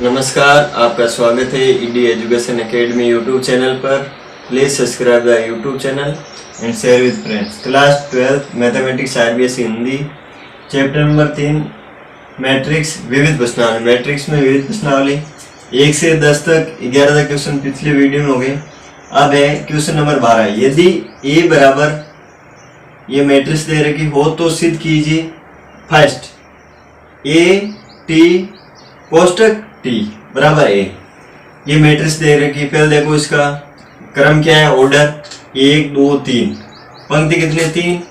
नमस्कार, आपका स्वागत है ED education academy YouTube channel पर। Please subscribe the YouTube channel and share with friends. Class 12 mathematics RBSE Hindi chapter number 3 matrix विविध प्रश्नावली। मैट्रिक्स में विविध प्रश्नावली 1 से 10 तक 11 तक क्वेश्चन पिछले वीडियो में हो गए। अब है क्वेश्चन नंबर 12। यदि ए बराबर ये मैट्रिक्स दे रखी हो तो सिद्ध कीजिए। फर्स्ट ए टी कोष्टक टी बराबर ए। ये मैट्रिक्स दे रखी। पहले देखो इसका क्रम क्या है, ऑर्डर 1 2 3, पंक्ति कितने 3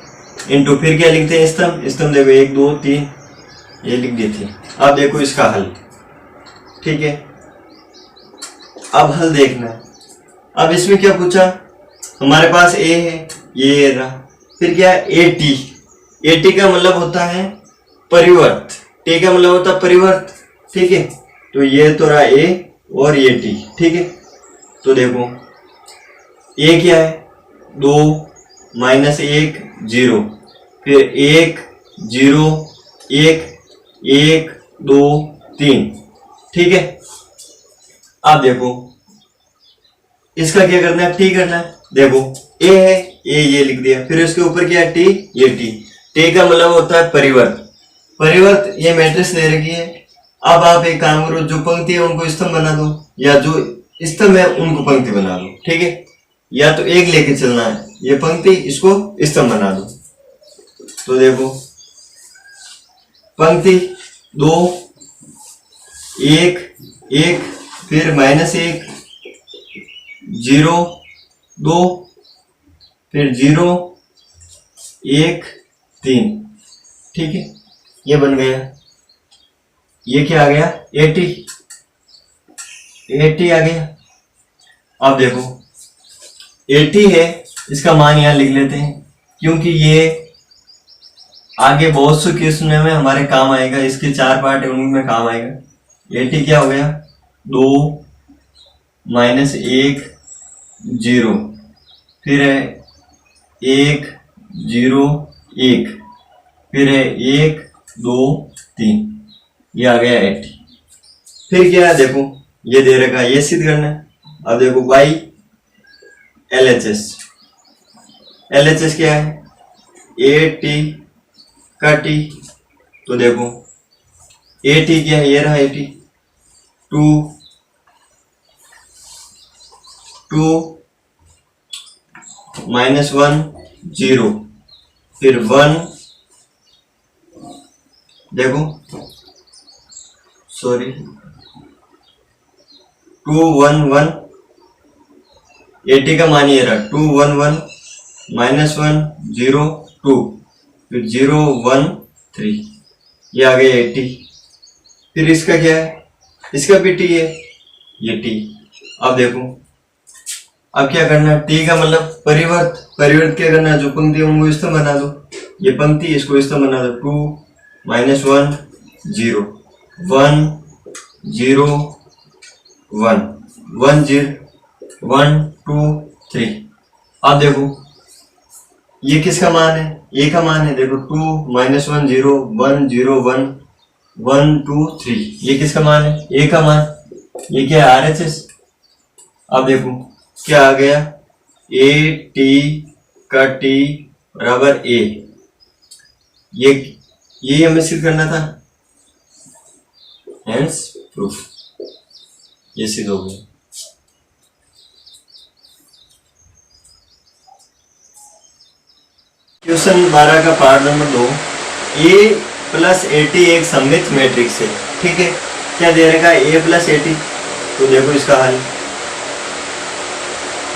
इनटू फिर क्या लिखते हैं स्तंभ। स्तंभ देखो 1 2 3 ये लिख दी थी। अब देखो इसका हल, ठीक है। अब हल देखना है। अब इसमें क्या पूछा, हमारे पास ए है, ये रहा, फिर क्या है ए टी। ए टी का मतलब होता है परिवर्त, टी का मतलब होता है परिवर्त, ठीक है। तो ये तो रहा ए और ये टी, ठीक है। तो देखो ए क्या है 2 -1 0, फिर 1 0 1 1 2 3, ठीक है। अब देखो इसका क्या करना है, टी करना है। देखो ए है, ए ये लिख दिया, फिर उसके ऊपर क्या है टी, ये टी। टी का मतलब होता है परिवर्त। परिवर्त ये मैट्रिक्स दे रखी है। अब आप एक काम करो, जो पंक्ति है उनको स्तंभ बना दो, या जो स्तंभ है उनको पंक्ति बना दो, ठीक है। या तो एक लेके चलना है, ये पंक्ति इसको स्तंभ बना दो। तो देखो पंक्ति 2 1 1, फिर -1 0 2, फिर 0 1 3, ठीक है। ये बन गया। ये क्या आ गया 80 आ गया। अब देखो 80 है, इसका मान यहां लिख लेते हैं क्योंकि ये आगे बहुत से क्वेश्चन में हमारे काम आएगा। इसके 4 पार्ट है, उनमें काम आएगा। 80 क्या हो गया 2 -1 0, फिर है 1 0 1, फिर है 1 2 3, ये आ गया 80। फिर क्या है देखो ये दे रखा है, ये सिद्ध करना है। अब देखो बाई LHS। LHS क्या है ए टी का टी। तो देखो ए टी क्या है, ये रहा 80, 2 -1 0, फिर 1, देखो सॉरी 2 1 1, 80 का मान ये रहा 2 1 1 -1 0 2, फिर 0 1 3, ये आ गया 80। फिर इसका क्या है, इसका भी टी है, ये टी। अब देखो अब क्या करना है, टी का मतलब परिवर्त। परिवर्त क्या करना है, जो पंक्ति है उनको स्तंभ बना दो। ये पंक्ति इसको स्तंभ बना दो। 2 -1 0 1 0 1 1 0 1 2 3। अब देखो ये किसका मान है, ए का मान है। देखो 2 -1 0 1 0 1 1 2 3, ये किसका मान है, ए का मान। ये क्या है RHS। अब देखो क्या आ गया ए टी का टी बराबर ए। ये हमें सिद्ध करना था, हेंस प्रूफ। ये सिद्ध हो गया। क्वेश्चन 12 का पार्ट नंबर 2। ए प्लस 80 एक सममित मैट्रिक्स है, ठीक है। क्या दे रखा है ए प्लस 80। तो देखो इसका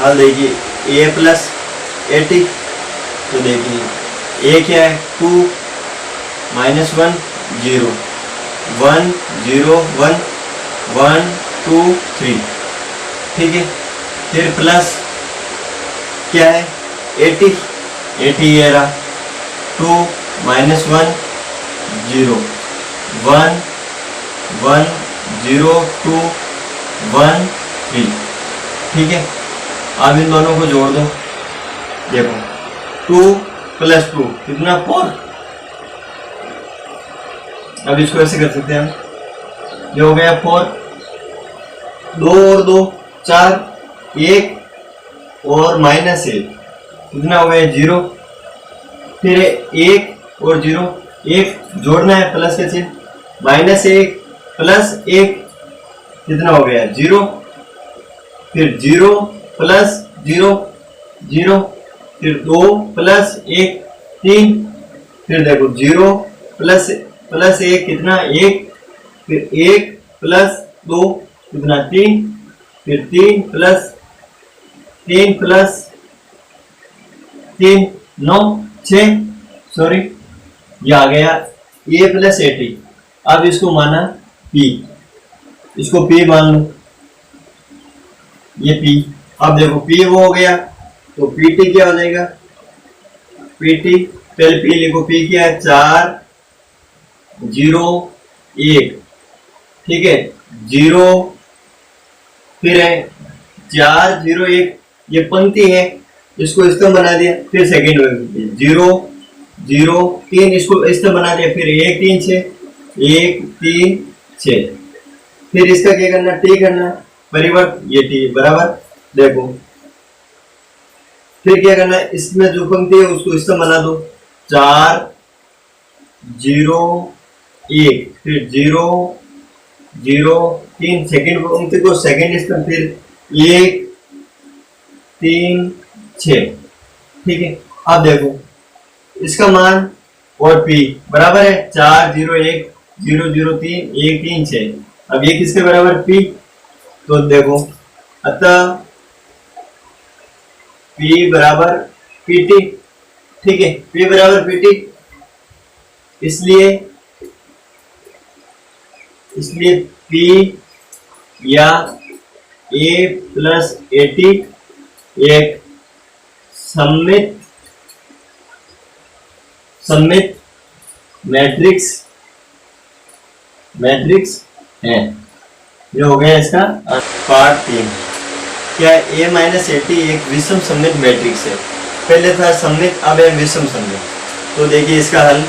हल देखिए ए प्लस 80। तो देखिए ए क्या है 2 -1 0 1 0 1 1 2 3, ठीक है। फिर प्लस क्या है 80 ये रहा 2 -1 0 1 1 0 2 1 3, ठीक है। अब इन दोनों को जोड़ दो। देखो 2 + 2 कितना 4। अब इसको ऐसे कर सकते हैं हम, ये हो गया 4 2 और 2 4, 1 और -1 कितना हो गया 0। फिर 1 और 0, 1 जोड़ना है प्लस का चिन्ह, -1 प्लस 1 कितना हो गया 0। फिर 0 प्लस 0 0, फिर 2 प्लस 1 3, फिर देखो 0 प्लस 1 कितना 1, फिर 1 प्लस 2 कितना 3, फिर 3 प्लस 3 9 6, सॉरी ये आ गया a प्लस 80। अब इसको माना p, इसको p मान लो, ये p। अब देखो p वो हो गया तो pt क्या हो जाएगा, pt पहले p लिखो, p क्या है 4 0 1, ठीक है 0, फिर है 4 0 1, ये पंक्ति है इसको स्तंभ बना दिया, फिर सेकंड 0 0 3 इसको स्तंभ बना दिया, फिर 1 3 6 1 3 6, फिर इसका क्या करना t करना परिवर्त, ये t बराबर देखो, फिर क्या करना है इसमें जो पंक्ति है उसको स्तंभ बना दो, 4 0 1, फिर 0 0 3 सेकंड पंक्ति को सेकंड स्तंभ, फिर 1 3 6, ठीक है। अब देखो इसका मान और p बराबर है 4 0 1 0 0 3 1 3 6, अब ये किसके बराबर p, तो देखो अतः p बराबर pt, ठीक है p बराबर pt, इसलिए p या a प्लस 80 एक सममित मैट्रिक्स है। जो हो गया इसका पार्ट 3। क्या a माइनस 80 एक विषम सममित मैट्रिक्स है, पहले था सममित अब है विषम सममित। तो देखिए इसका हल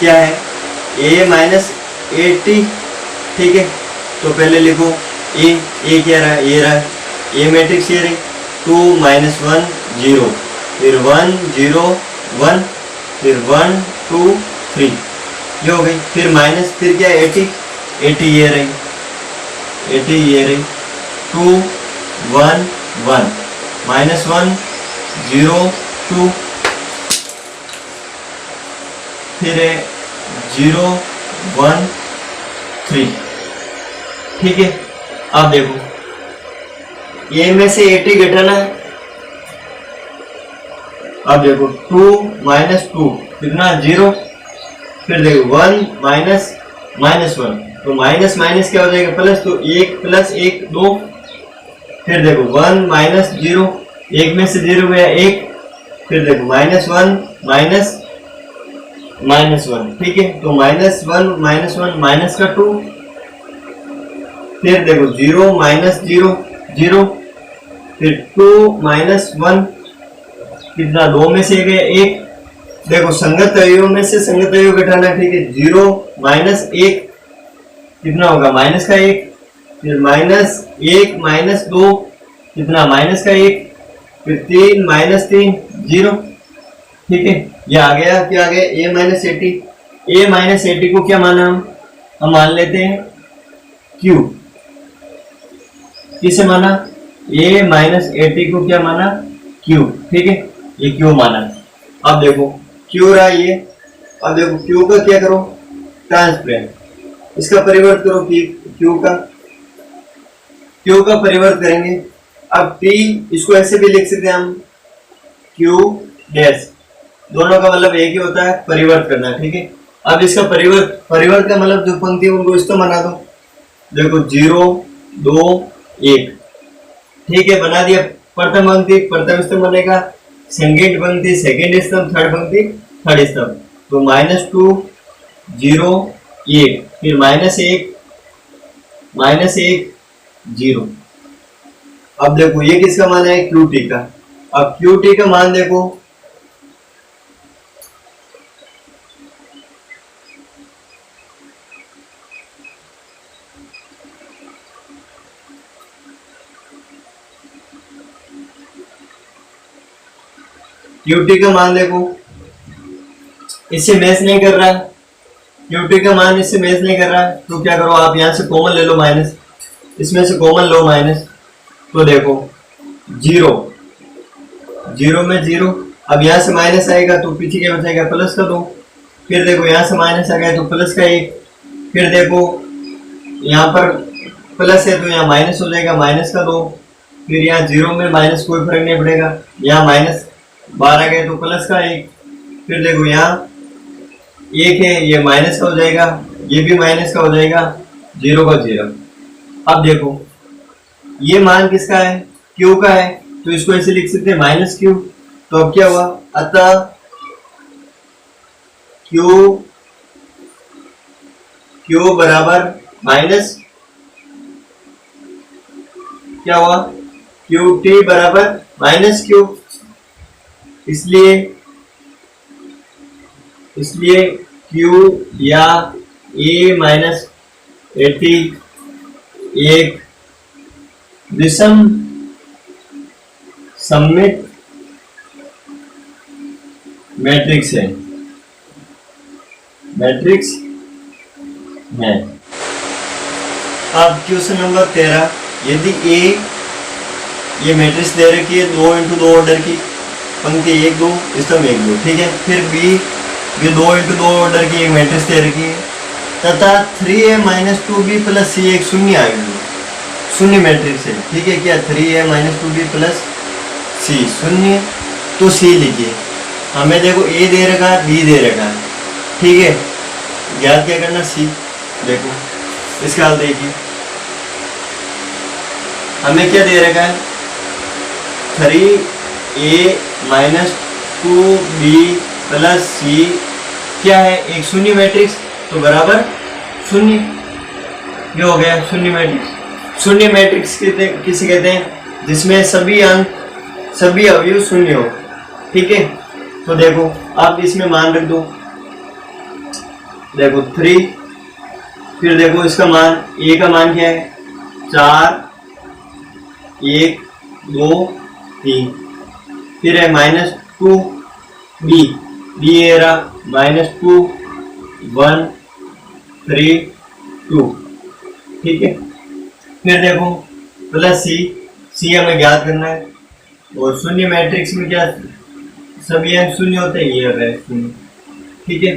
क्या है, a माइनस 80, ठीक है, तो पहले लिखो a क्या रहा, ये रहा a मैट्रिक्स, ये रही 2 -1 0, फिर 1 0 1, फिर 1 2 3, ये हो गई, फिर माइनस, फिर क्या 80 ये रही 80 ये रही 2 1 1 -1 0 2, फिर है 0 1 3, ठीक है। अब देखो a में से 80 घटाना है, अब देखो 2 -2 कितना 0, फिर देखो 1 -1, तो माइनस माइनस क्या हो जाएगा प्लस, तो 1 प्लस 1 2, फिर देखो 1 -0, 1 में से 0 गया 1, फिर देखो -1, ठीक है, तो -1 माइनस का 2, फिर देखो 0 -0 0, फिर 2 -1 कितना 2 में से गया 1, देखो संगत अवयवों में से संगत अवयव घटाना, ठीक है 0 -1 कितना होगा माइनस का 1, फिर -1 -2 कितना माइनस का 1, फिर 3 -3 0, ठीक है। ये आ गया, क्या आ गया a माइनस 80 को क्या माना हम मान लेते हैं q, किसे माना a माइनस 80 को क्या माना q, ठीक है, ये q माना। अब देखो q रहा ये, अब देखो q का क्या करो ट्रांसप्रेंट, इसका परिवर्त करो q का परिवर्त करेंगे। अब t इसको ऐसे भी लिख सकते हैं हम q डैश, दोनों का मतलब एक ही होता है परिवर्त करना, ठीक है। अब इसका परिवर्त का मतलब जो पंक्ति है उनको इस तो बना दो, देखो 0 2 1, ठीक है, बना दिया। प्रथम पंक्ति प्रथम स्तंभ बनेगा, सेकंड पंक्ति सेकंड स्तंभ, थर्ड पंक्ति थर्ड स्तंभ, तो -2 0 1, फिर -1 0। अब देखो ये किसका मान है QT का, अब QT का मान देखो, यूटी का मान देखो, इससे मैच नहीं कर रहा है, यूटी का मान इससे मैच नहीं कर रहा है, तो क्या करो आप यहाँ से कॉमन ले लो माइनस, इसमें से कॉमन लो माइनस, तो देखो जीरो, जीरो में जीरो, अब यहाँ से माइनस आएगा तो पीछे क्या बचेगा प्लस का 2, फिर देखो यहाँ से माइनस आ गया तो प्लस का 1, फिर देखो यहाँ पर प्लस है तो यहाँ माइनस हो जाएगा माइनस का 2, फिर यहाँ जीरो में माइनस कोई फर्क नहीं पड़ेगा, यहाँ माइनस बाहर आ गए तो प्लस का 1, फिर देखो यहाँ 1 है ये माइनस का हो जाएगा, ये भी माइनस का हो जाएगा, 0 का 0। अब देखो ये मान किसका है, क्यू का है, तो इसको ऐसे लिख सकते हैं माइनस क्यू। तो अब क्या हुआ, अतः क्यू बराबर माइनस, क्या हुआ, क्यू टी बराबर माइनस क्यू, इसलिए क्यू या ए माइनस एटी एक विषम सममित मैट्रिक्स है, मैट्रिक्स है। अब क्वेश्चन नंबर 13, यदि ए ये मैट्रिक्स दे रखी है 2 इंटू 2 ऑर्डर की, पंक्ति 1 2 स्तंभ 1 2, ठीक है, फिर बी भी 2 इंटू 2 ऑर्डर की एक मैट्रिक्स दे रखी है तथा 3a माइनस 2b प्लस सी एक शून्य आएगी, शून्य मैट्रिक्स है, ठीक है, क्या 3a माइनस 2b प्लस सी शून्य, तो सी लिखिए, हमें देखो ए दे रखा है बी दे रखा है, ठीक है, ज्ञात क्या करना सी, देखो इसका हल देखिए, हमें क्या दे रखा है 3a माइनस 2b प्लस सी, क्या है एक शून्य मैट्रिक्स, तो बराबर शून्य, ये हो गया शून्य मैट्रिक्स। शून्य मैट्रिक्स किसे कहते हैं, जिसमें सभी अंक सभी अवयव शून्य हो, ठीक है। तो देखो आप इसमें मान रख दो, देखो 3, फिर देखो इसका मान ए का मान क्या है 4 1 2 3, फिर है माइनस 2 बी ये रहा माइनस 2 1 3 2, ठीक है, फिर देखो प्लस सी हमें ज्ञात करना है, और शून्य मैट्रिक्स में क्या सभी अंक शून्य होते हैं, ये है शून्य, ठीक है।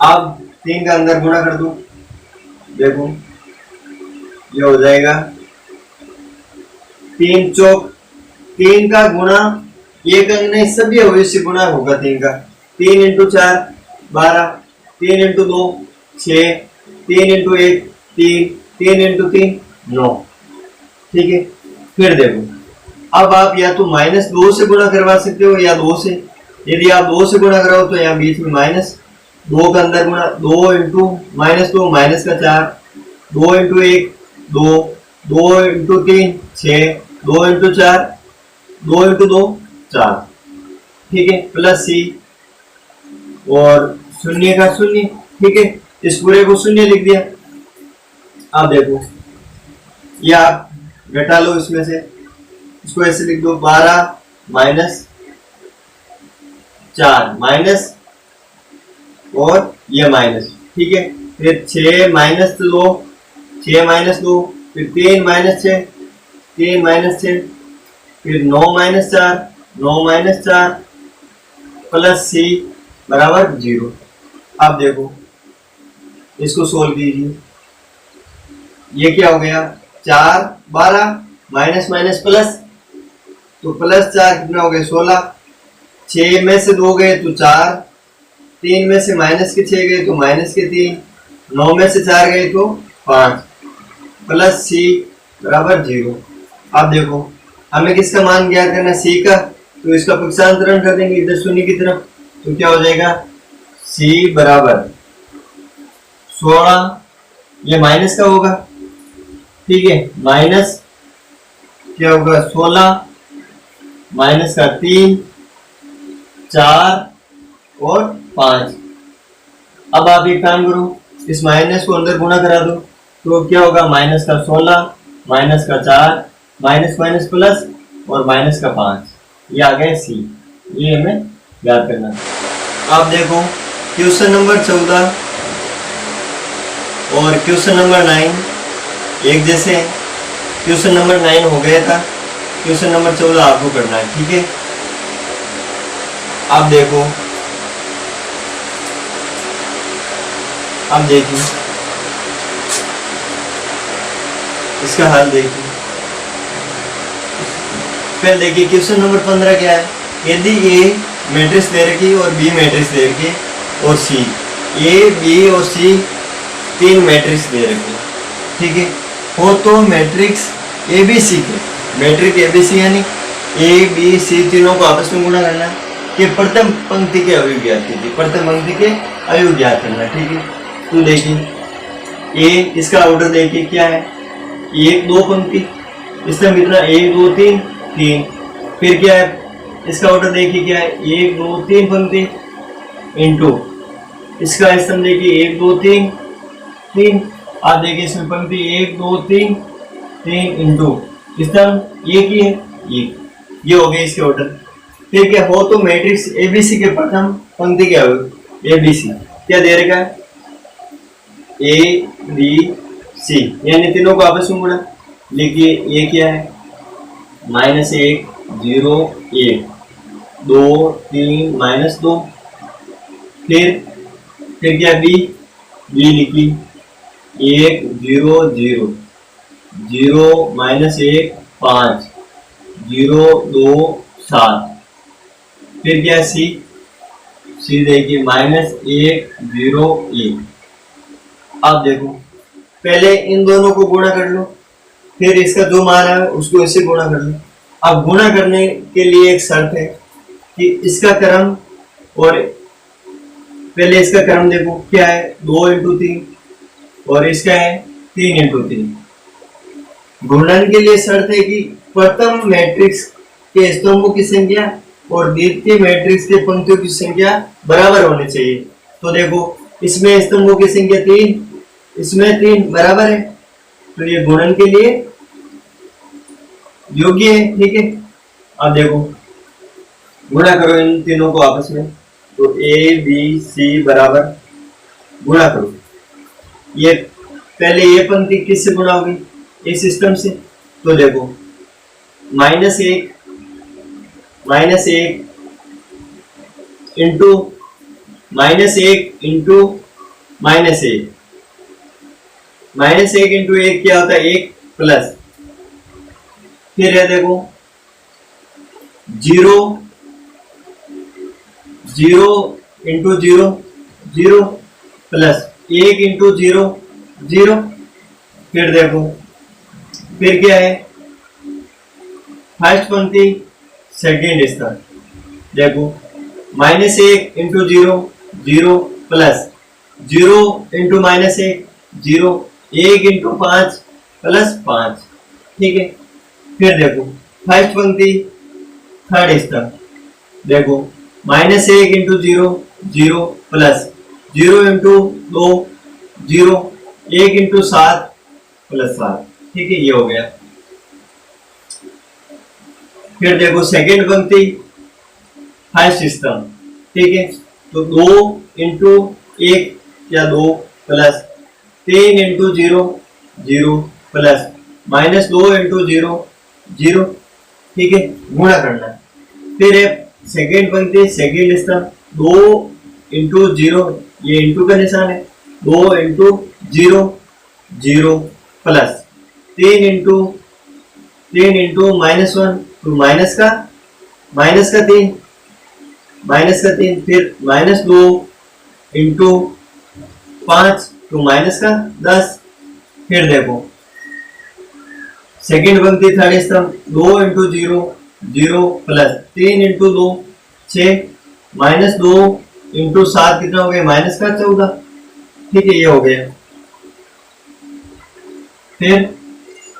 अब 3 का अंदर गुणा कर दो, देखो ये हो जाएगा 3 चौक 3 का गुणा एक अंक नहीं सभी अवयव से गुणा होगा 3 का, 3 इंटू 4 12, 3 इंटू 2 6, 3 इंटू 1 3, 3 इंटू 3 9, ठीक है। फिर देखो अब आप या तो माइनस 2 से गुणा करवा सकते हो या 2 से, यदि आप 2 से गुणा कराओ तो यहाँ बीच में माइनस 2 का अंदर गुणा 2 इंटू माइनस 2 माइनस का 4, 2 इंटू 1 2, 2 इंटू 3 6, 2 इंटू 4 2 इंटू 2 4, ठीक है, प्लस सी और शून्य का शून्य, ठीक है, इस पूरे को शून्य लिख दिया। अब देखो ये आप घटा लो इसमें से, इसको ऐसे लिख दो 12 माइनस 4 माइनस और ये माइनस, ठीक है, फिर 6 माइनस 2 6 माइनस 2, फिर 3 माइनस 6 3 माइनस 6, फिर 9 माइनस 4 9 माइनस 4 प्लस सी बराबर 0। अब देखो इसको सोल्व कीजिए, ये क्या हो गया 4 12 माइनस माइनस प्लस, तो प्लस 4 कितना हो गया 16, 6 में से 2 गए तो 4, 3 में से माइनस के 6 गए तो माइनस के 3, 9 में से 4 गए तो 5 प्लस सी बराबर 0। अब देखो हमें किसका मान ज्ञात करना सी का, तो इसका पक्षांतरण कर देंगे इधर शून्य की तरफ, तो क्या हो जाएगा सी बराबर 16, ये माइनस का होगा, ठीक है, माइनस क्या होगा 16 माइनस का 3 4 और 5। अब आप एक काम करो, इस माइनस को अंदर गुणा करा दो, तो क्या होगा माइनस का 16 माइनस का 4 माइनस माइनस प्लस और माइनस का 5, ये आ गया सी, ये हमें याद करना। आप देखो क्वेश्चन नंबर 14 और क्वेश्चन नंबर 9 एक जैसे हैं। क्वेश्चन नंबर 9 हो गया था, क्वेश्चन नंबर 14 आपको करना है, ठीक है। आप देखो, आप देखिए इसका हल देखिए। पहले देखिए क्वेश्चन नंबर 15 क्या है। यदि ए मैट्रिक्स दे रखी और बी मैट्रिक्स दे रखी और सी, ए बी और सी तीन मैट्रिक्स दे रखी, ठीक है, हो तो मैट्रिक्स ए बी सी के, मैट्रिक्स ए बी सी यानी ए बी सी तीनों को आपस में गुणा करना कि प्रथम पंक्ति के अवयव ज्ञात कीजिए, प्रथम पंक्ति के अवयव ज्ञात करना, ठीक है। तो देखिए ए, इसका ऑर्डर देखिए क्या है, एक दो पंक्ति, इसका कितना 1 2 3 3। फिर क्या है, इसका ऑर्डर देखिए क्या है, 1 2 3 पंक्ति इंटू इसका स्तंभ देखिए 1 2 3 3। आप देखिए इसमें पंक्ति 1 2 3 3 इंटू स्तंभ एक ही है, ये हो गया इसके ऑर्डर। फिर क्या हो तो मैट्रिक्स एबीसी के प्रथम पंक्ति क्या हो, एबीसी क्या दे रखा है, ए बी सी यानी तीनों को आपस में गुणा। देखिए ये क्या है, -1 0 1 2 3 -2। फिर क्या बी लिखी 1 0 0 0 -1 5 0 2 7। फिर क्या सी देखिए -1 0 1। आप देखो पहले इन दोनों को गुणा कर लो, फिर इसका जो मान है उसको इससे गुणा कर लो। अब गुणा करने के लिए एक शर्त है कि इसका क्रम, और पहले इसका क्रम देखो क्या है 2 × 3 और इसका है 3 × 3। गुणन के लिए शर्त है कि प्रथम मैट्रिक्स के स्तंभों की संख्या और द्वितीय मैट्रिक्स के पंक्तियों की संख्या बराबर होनी चाहिए। तो देखो इसमें स्तंभों की संख्या 3, इसमें 3 बराबर है, तो ये गुणन के लिए योग्य है, ठीक है। अब देखो गुणा करो इन तीनों को आपस में, तो ए बी सी बराबर गुणा करो। ये पहले ये पंक्ति किससे गुणा होगी, इस सिस्टम से। तो देखो -1 इंटू -1 इंटू -1 इंटू 1 क्या होता है 1 प्लस। फिर है देखो 0 0 इंटू 0 0 प्लस 1 इंटू 0 0। फिर देखो फिर क्या है फर्स्ट पंक्ति सेकेंड स्तर, देखो -1 into 0 0 plus 0 into -1 0 1 into 5 plus 5, ठीक है। फिर देखो फर्स्ट पंक्ति थर्ड स्तर, देखो -1 into 0 0 plus 0 into 2 0 1 into 7 plus 7, ठीक है, ये हो गया। फिर देखो सेकेंड पंक्ति फर्स्ट स्तंभ, ठीक है, तो 2 इंटू 1 या 2 प्लस 3 इंटू 0 0 प्लस -2 इंटू 0 0, ठीक है, गुणा करना है। फिर है सेकेंड पंक्ति सेकेंड स्तंभ 2 इंटू 0, ये इंटू का निशान है, 2 इंटू 0 0 प्लस 3 इंटू -1, तो माइनस का 3 फिर -2 इंटू 5, तो माइनस का 10। फिर देखो सेकेंड पंक्ति थर्ड स्तंभ 2 इंटू 0 0 प्लस 3 इंटू 2 6 -2 इंटू 7 कितना हो गया -14, ठीक है, ये हो गया। फिर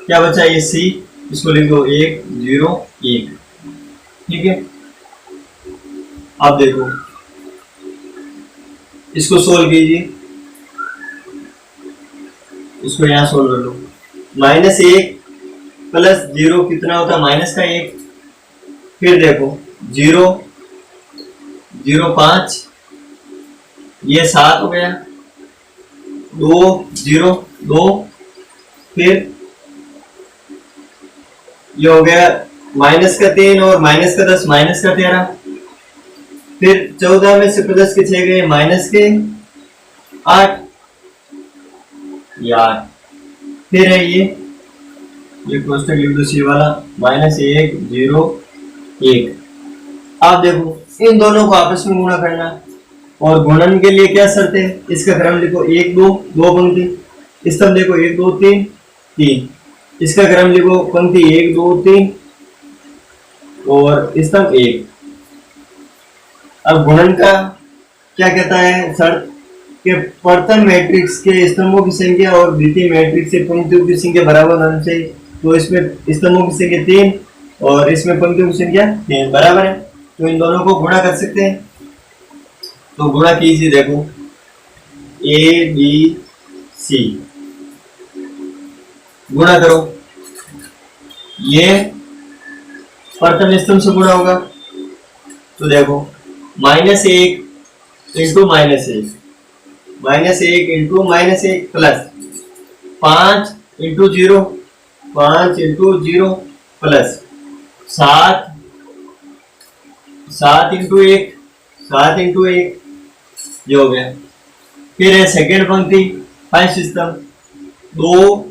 क्या बचा ये सी, इसको लिख दो 1 0 1, ठीक है। आप देखो इसको सोल्व कीजिए, इसको यहां सोल्व कर लो। -1 प्लस 0 कितना होता है -1, फिर देखो 0 0 5, ये 7 हो गया, 2 0 2, फिर ये हो गया -3 और -10 -13, फिर 14 में से प्लस के 6 गए -8, यार फिर है ये कोष्टक लिख दो सी वाला, -1 0 1। आप देखो इन दोनों को आपस में गुणा करना, और गुणन के लिए क्या शर्त है, इसका क्रम लिखो 1 2 2 पंक्ति, स्तंभ देखो 1 2 3 3, इसका क्रम लिखो पंक्ति 1 2 3 और स्तंभ 1। अब गुणन का क्या कहता है शर्त, कि प्रथम मैट्रिक्स के स्तंभों की संख्या और द्वितीय मैट्रिक्स से पंक्तियों की संख्या बराबर होनी चाहिए। तो इसमें स्तंभों की संख्या 3 और इसमें पंक्तियों की संख्या 3 बराबर है, तो इन दोनों को गुणा कर सकते हैं। तो गुणा कीजिए, देखो ए बी सी गुणा करो, ये प्रथम स्तंभ से गुणा होगा, तो देखो -1 into -1 -1 into -1 plus 5 into 0 5 into 0 plus 7 7 into 1 7 into 1, ये हो गया। फिर है सेकेंड पंक्ति फर्स्ट स्तंभ 2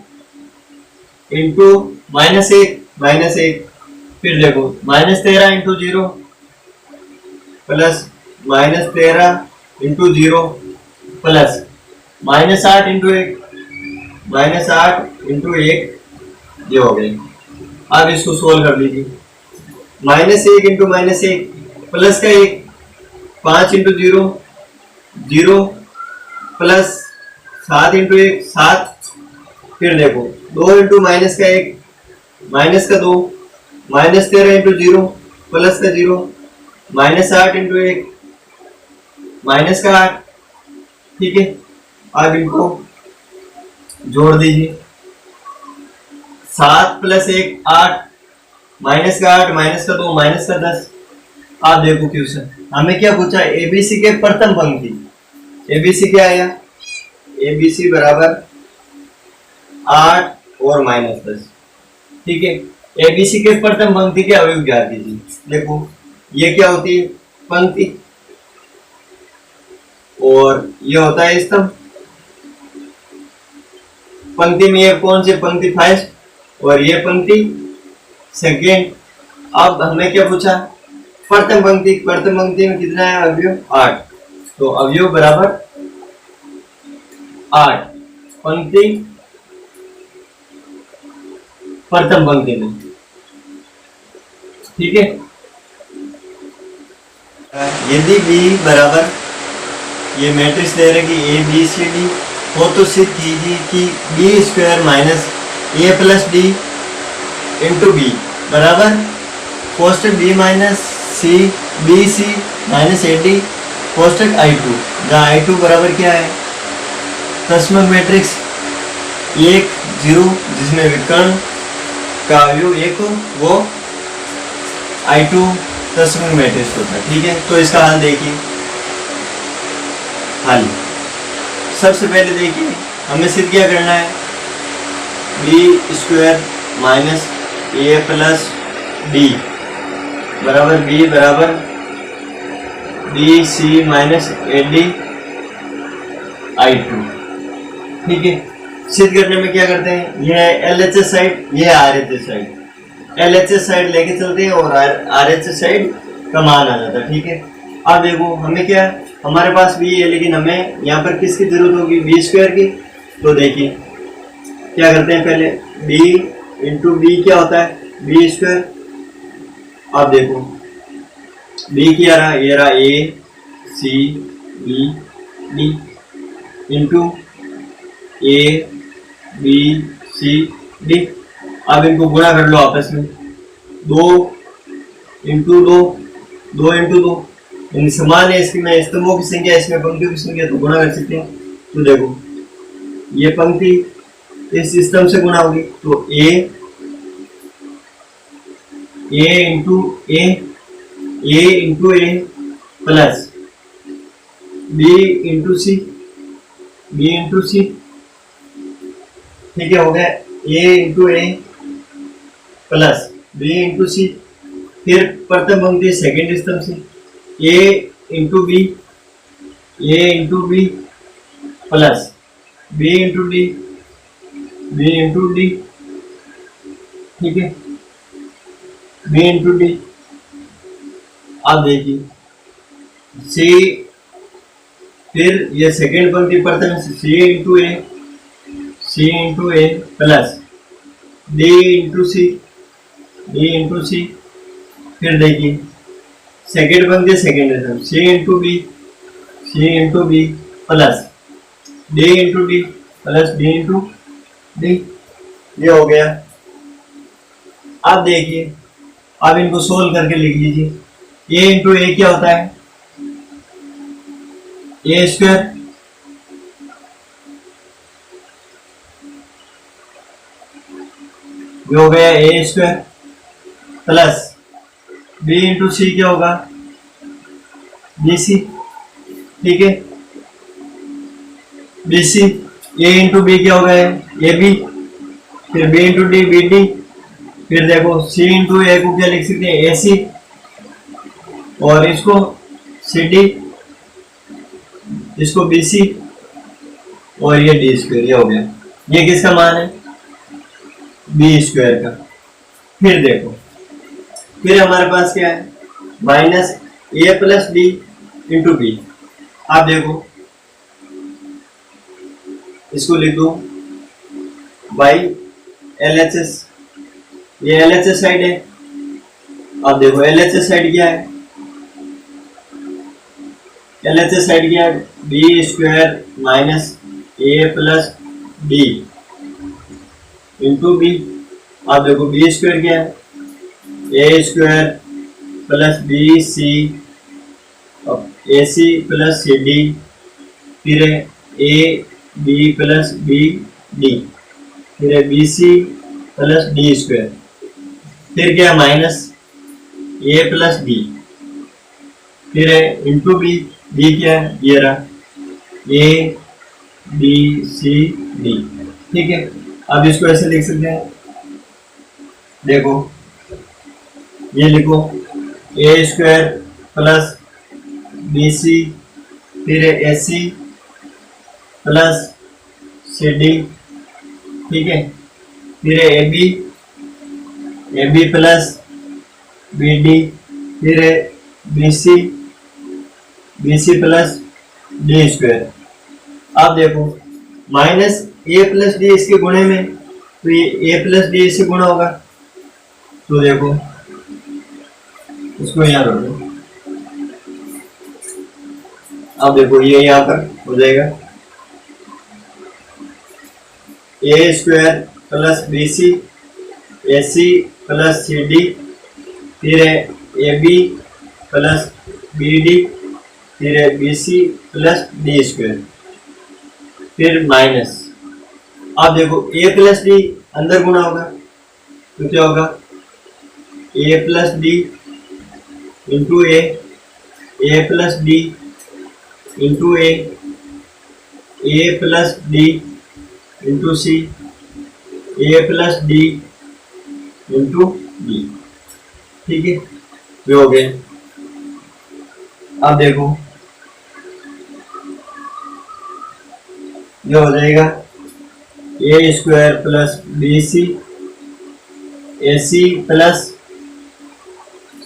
इंटू -1 फिर देखो -13 into 0 plus -13 into 0 plus -8 into 1 -8 into 1, ये हो गई। अब इसको सोल्व कर लीजिए, -1 इंटू -1 प्लस का 1 5 इंटू 0 0 प्लस 7 इंटू 1 7, फिर देखो 2 इंटू माइनस का 1 माइनस का 2 -13 इंटू 0 प्लस का 0 -8 इंटू 1 माइनस का 8। ठीक है, अब इनको जोड़ दीजिए, 7 प्लस 1 8 माइनस का 8 माइनस का 2 माइनस का 10। आप देखो क्वेश्चन हमें क्या पूछा, एबीसी के प्रथम पंक्ति, एबीसी क्या आया, एबीसी बराबर 8 और -10। ठीक है, एबीसी के प्रथम पंक्ति के अवयव ज्ञात कीजिए। देखो ये क्या होती है, पंक्ति, और ये होता है स्तंभ। पंक्ति में ये कौन से पंक्ति फर्स्ट और ये पंक्ति सेकेंड। अब हमें क्या पूछा, प्रथम पंक्ति, प्रथम पंक्ति में कितना है अवयव 8, तो अवयव बराबर 8 पंक्ति प्रथम पंक्ति में। ठीक है, यदि B बराबर ये मैट्रिक्स दे रहे कि ए बी सी डी हो तो सिद्ध कीजिए कि बी स्क्वायर माइनस ए प्लस डी इंटू बी बराबर कोष्टक बी माइनस सी बी सी माइनस ए डी कोष्टक I2, जहाँ I2 बराबर क्या है, दशमलव मैट्रिक्स 1 0 जिसमें विकर्ण का अवयव 1 हो वो I2 दशमलव मैट्रिक्स होता है। ठीक है, तो इसका हल देखिए। हल सबसे पहले देखिए हमें सिद्ध क्या करना है, बी स्क्वायर माइनस ए प्लस डी बराबर बी बराबर बी सी माइनस ए डी I2। ठीक है, सिद्ध करने में क्या करते हैं, यह है LHS साइड, यह है RHS साइड। LHS साइड लेके चलते हैं और RHS साइड का मान आ जाता है। ठीक है, अब देखो हमें क्या, हमारे पास भी है लेकिन हमें यहाँ पर किसकी जरूरत होगी, बी स्क्वायर की। तो देखिए क्या करते हैं, पहले बी इंटू बी क्या होता है, बी स्क्वायर। अब देखो बी क्या रहा, ये रहा a c b D into a b c d. अब इनको गुणा कर लो आपस में, 2 इंटू 2 2 इंटू 2, यानी समान है। इसकी में स्तंभों की संख्या इसमें पंक्तियों की संख्या, तो गुणा कर सकते हैं। तो देखो ये पंक्ति इस स्तंभ से गुणा होगी, तो a a plus B into c, ठीक है, हो गया a plus B into c. फिर प्रथम पंक्ति सेकेंड स्तंभ से a into B plus B into d, ठीक है, बी इंटू डी। आप देखिए सी, फिर ये सेकेंड पंक्ति प्रथम से सी इंटू ए प्लस डी इंटू सी। फिर देखिए सेकेंड पंक्ति सेकेंड स्तंभ c into B plus D into d plus D into d. ये हो गया। अब देखिए, अब इनको सोल्व करके लिख लीजिए। ए इंटू ए क्या होता है? ए स्क्वायर हो गया A square plus B into C क्या होगा? बी सी, ठीक है, B C. A into B क्या होगा? A B. फिर B into D B D. फिर देखो सी इंटू ए को क्या लिख सकते हैं? ए सी, और इसको सी डी, इसको बी सी, और ये डी स्क्वायर। ये हो गया। ये किसका मान है? बी स्क्वायर का। फिर देखो, फिर हमारे पास क्या है? माइनस ए प्लस डी इंटू बी। आप देखो, इसको लिख दो बाई LHS। ये LHS साइड है। अब देखो LHS साइड क्या है? LHS साइड क्या है? बी स्क्वायर माइनस ए प्लस डी इंटू बी। आप देखो बी स्क्वायर क्या है? A square plus B C, A C plus C D, फिर है A B plus B D, फिर है B C plus D square. फिर क्या है? माइनस ए प्लस बी, फिर है इंटू बी। बी क्या है? ये रहा ए बी सी डी, ठीक है। अब इसको ऐसे लिख सकते हैं, देखो ये लिखो ए स्क्वायर प्लस बी सी, फिर है ए सी प्लस सी डी, ठीक है, फिर है A B plus B D, फिर है B C plus D square. अब देखो माइनस ए प्लस डी इसके गुणे में, तो ये ए प्लस डी इससे गुणा होगा। तो देखो इसको यहाँ रख दो। अब देखो ये यहाँ पर हो जाएगा A square plus B C, A C plus C D, फिर है A B plus B D, फिर है B C plus D square, फिर माइनस। अब देखो ए प्लस डी अंदर गुणा होगा, तो क्या होगा? ए प्लस डी इंटू ए प्लस डी इंटू ए प्लस डी इंटू सी, ए प्लस डी इंटू डी, ठीक है, ये हो गए। अब देखो ये हो जाएगा A square plus B C, A C plus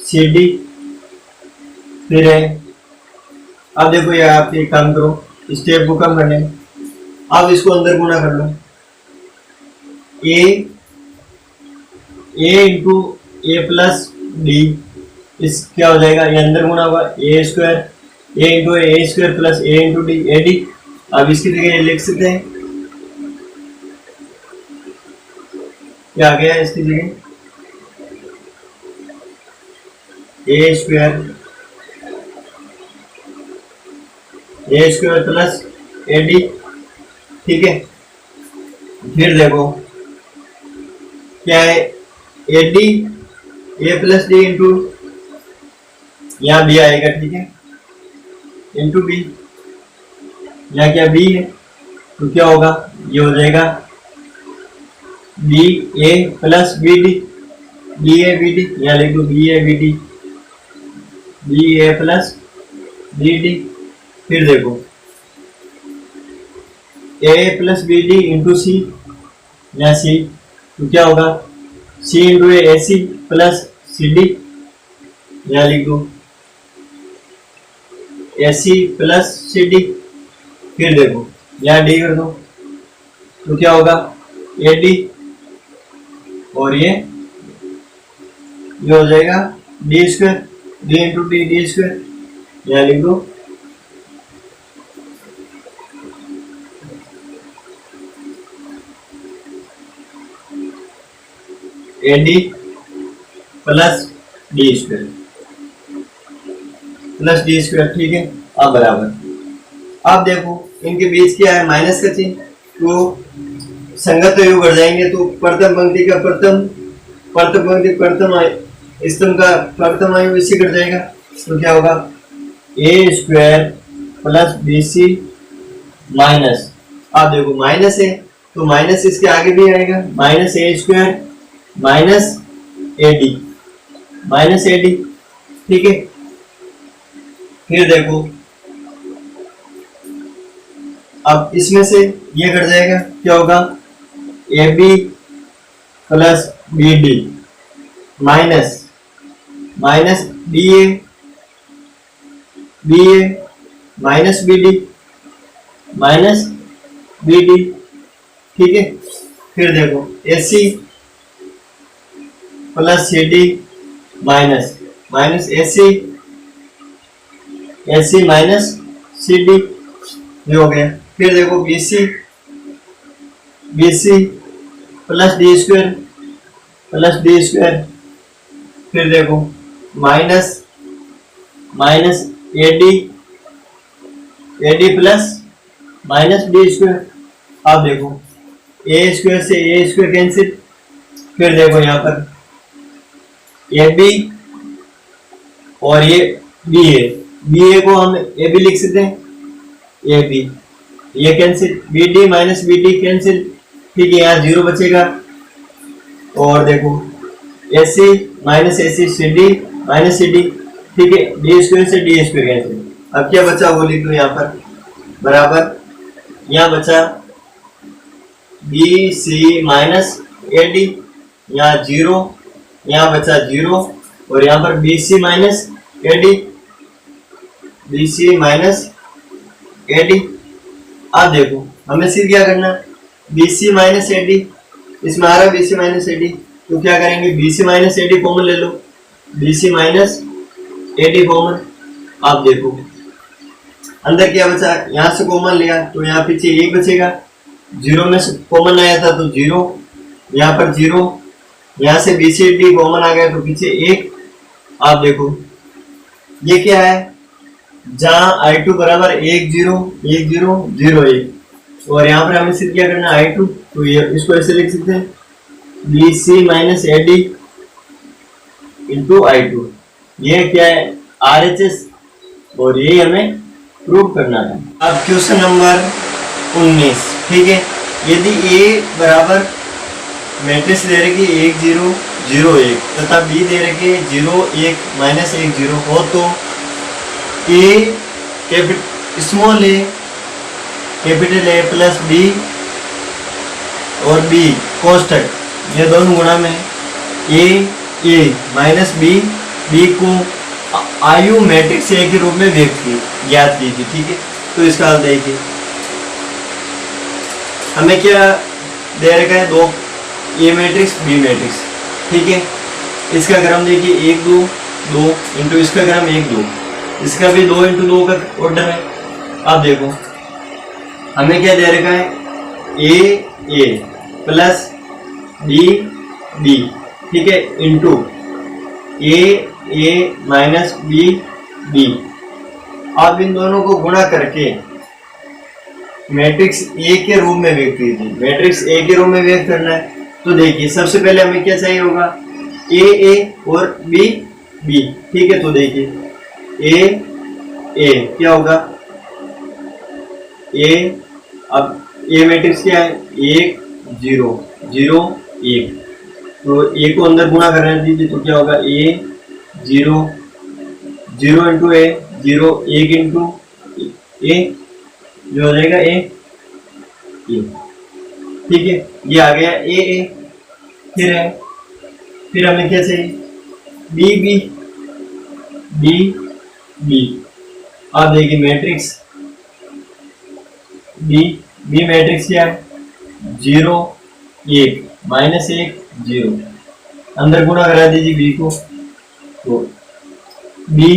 C D, फिर है। अब देखो ये आप एक काम करो, स्टेप को कम करने, अब इसको अंदर गुणा कर लो। A into A plus D, इस क्या हो जाएगा? ये अंदर गुणा होगा A square, A into A square plus A into D, A D. अब इसकी जगह लिख सकते हैं, क्या आ गया इसकी जगह? ए स्क्वायर प्लस ए डी, ठीक है। फिर देखो क्या है? A D A plus D into, यहाँ बी आएगा, ठीक है, इंटू बी, यहाँ क्या बी है तो क्या होगा, ये हो जाएगा B A plus B D, B A B D, यहाँ लिख दो B A B D, B A plus B D. फिर देखो A plus B D into C, यहाँ सी तो क्या होगा, C into A C plus C D, यहाँ लिख दो ए सी प्लस सी डी। फिर देखो यहाँ डी कर दो तो क्या होगा, ए डी, और ये हो जाएगा D square, D into D, D square, यहाँ लिख दो ए D plus D square, plus D square, ठीक है। अब बराबर, अब देखो इनके बीच क्या है, माइनस का चिन्ह, तो संगत तो योग बढ़ जाएंगे, तो प्रथम पंक्ति का प्रथम पंक्ति प्रथम स्तंभ का प्रथम आयु इसी कट जाएगा, तो क्या होगा A square plus B C minus, अब देखो माइनस है तो माइनस इसके आगे भी आएगा, minus A square minus A D, minus A D, ठीक है। फिर देखो अब इसमें से ये कट जाएगा, क्या होगा A B plus B D minus minus B A minus B D minus B D, ठीक है। फिर देखो A C plus C D minus minus A C minus C D, ये हो गया। फिर देखो B C plus D square, फिर देखो माइनस माइनस ए D plus minus D square. अब देखो ए स्क्वायर से ए स्क्वायर कैंसिल, फिर देखो यहाँ पर ए बी और ये बी ए को हम ए बी लिख सकते हैं, ए बी, ये cancel, B D minus B D cancel, ठीक है, यहाँ जीरो बचेगा। और देखो A C minus A C, C D minus C D, ठीक है, डी स्क्वायर से डी स्क्वायर कैंसिल। अब क्या बचा वो लिख दो यहाँ पर, बराबर, यहाँ बचा बी सी माइनस ए डी, यहाँ जीरो, यहाँ बचा जीरो, और यहाँ पर बी सी माइनस ए डी, बी सी माइनस ए डी। अब देखो हमें सिर्फ क्या करना, बी सी माइनस ए डी, इसमें आ रहा है बी सी माइनस ए डी, तो क्या करेंगे बी सी माइनस ए डी कॉमन ले लो, बी सी माइनस ए डी कॉमन। आप देखो अंदर क्या बचा, यहाँ से कॉमन लिया तो यहाँ पीछे एक बचेगा, जीरो में से कॉमन आया था तो जीरो, यहाँ पर जीरो, यहाँ से बी सी डी कॉमन आ गया तो पीछे एक। आप देखो ये क्या है, जहाँ आई टू बराबर 1 0 1 0 0 1, और यहाँ पर हमें सिर्फ क्या करना आई टू, तो ये इसको ऐसे लिख सकते हैं B C minus A D into I two, ये क्या है आर एच एस, और ये हमें प्रूव करना था। अब क्वेश्चन नंबर 19, ठीक है, यदि ए बराबर मैट्रिक्स दे रखी 1 0 0 1 तथा बी दे रखी 0 1 माइनस 1 0 हो, तो A small A capital A plus B और बी कॉन्स्टेंट, ये दोनों गुणा में ए माइनस बी को आयु मैट्रिक्स ए के रूप में व्यक्त ज्ञात कीजिए, ठीक है। तो इसका हल देखिए, हमें क्या दे रखा है, दो ए मैट्रिक्स बी मैट्रिक्स, ठीक है। इसका क्रम देखिए 1 2 2 इंटू इसका क्रम 1 2, इसका भी 2 इंटू 2 का ऑर्डर है। अब देखो हमें क्या दे रखा है, ए प्लस बी, ठीक है, इंटू ए माइनस बी। आप इन दोनों को गुणा करके मैट्रिक्स ए के रूप में व्यक्त कीजिए। मैट्रिक्स ए के रूप में व्यक्त करना है तो देखिए सबसे पहले हमें क्या चाहिए होगा, ए और बी बी, ठीक है। तो देखिए ए क्या होगा, ए, अब ए मैट्रिक्स क्या है, 1 0 0 1, तो ए को अंदर गुणा करने दीजिए, तो क्या होगा ए 0 0 इंटू ए 0 1 इंटू ए जो हो जाएगा ए, ठीक है। ये आ गया ए, फिर हमें क्या चाहिए, बी आप देखिए मैट्रिक्स बी मैट्रिक्स क्या है, 0 1 -1 0, अंदर गुणा करा दीजिए बी को, तो बी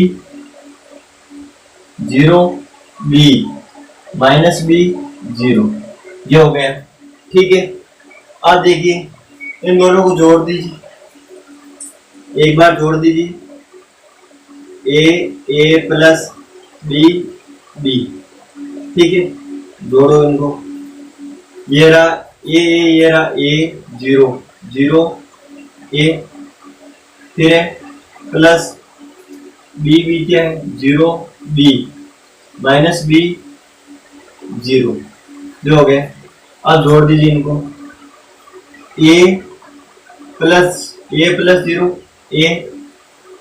0 बी -बी 0, ये हो गया, ठीक है। अब देखिए इन दोनों को जोड़ दीजिए, एक बार जोड़ दीजिए, ए प्लस बी, ठीक है, जोड़ो इनको, ये रहा ये रहा ए 0 0 ए, फिर है प्लस बी क्या है 0 बी -बी 0, जो हो गया। अब जोड़ दीजिए इनको, ए प्लस 0 ए,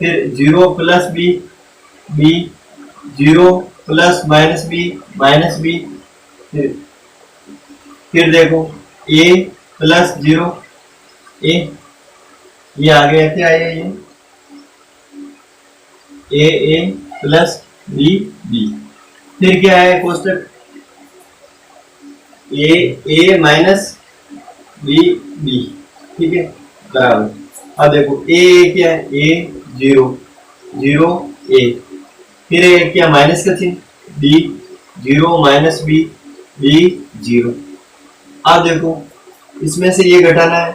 फिर 0 प्लस बी 0 प्लस -बी, फिर देखो ए प्लस 0 ए, ये आ गया, क्या आया ये ए प्लस बी, फिर क्या है कोष्टक ए माइनस बी, ठीक है, बराबर। अब देखो ए क्या है, ए 0 0 ए, फिर ए क्या माइनस का चिन्ह, बी 0 -बी 0। अब देखो इसमें से ये घटाना है,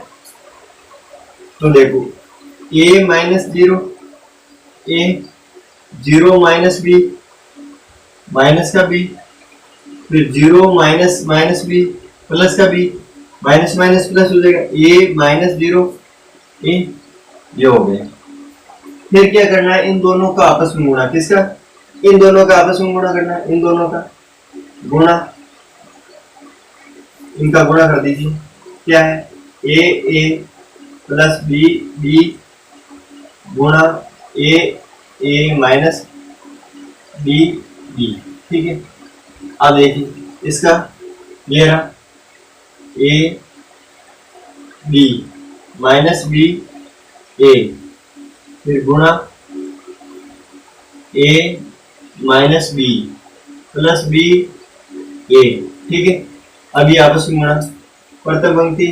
तो देखो ए -0 ए 0 -बी माइनस का बी, फिर 0 -बी प्लस का बी, माइनस प्लस हो जाएगा ए -0 ए, ये हो गया। फिर क्या करना है, इन दोनों का आपस में गुणा, किसका, इन दोनों का आपस में गुणा करना है, इन दोनों का गुणा, इनका गुणा कर दीजिए, क्या है ए प्लस बी गुणा ए माइनस बी, ठीक है। अब देखिए इसका ये रहा ए बी -बी ए, फिर गुणा ए -बी प्लस बी ए, ठीक है। अभी आपस में गुणा, प्रथम पंक्ति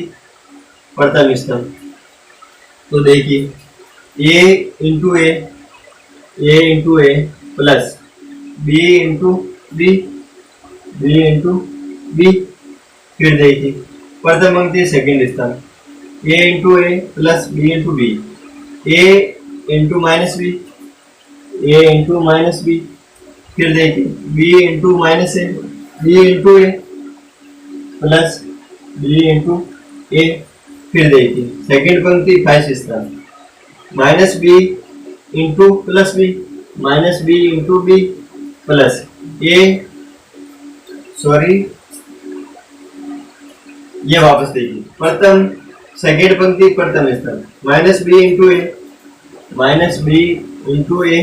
प्रथम स्तंभ, तो देखिए A into A plus B into B into B, फिर देखिए प्रथम पंक्ति सेकंड स्तंभ, A into A plus B into B, A into minus B, फिर देखिए B into minus A, B into A plus B into A, फिर देखिए second पंक्ति फर्स्ट स्तंभ, minus B into plus B, minus B into B plus A, sorry ये वापस देखिए प्रथम सेकंड पंक्ति प्रथम स्तंभ, माइनस बी इंटू ए,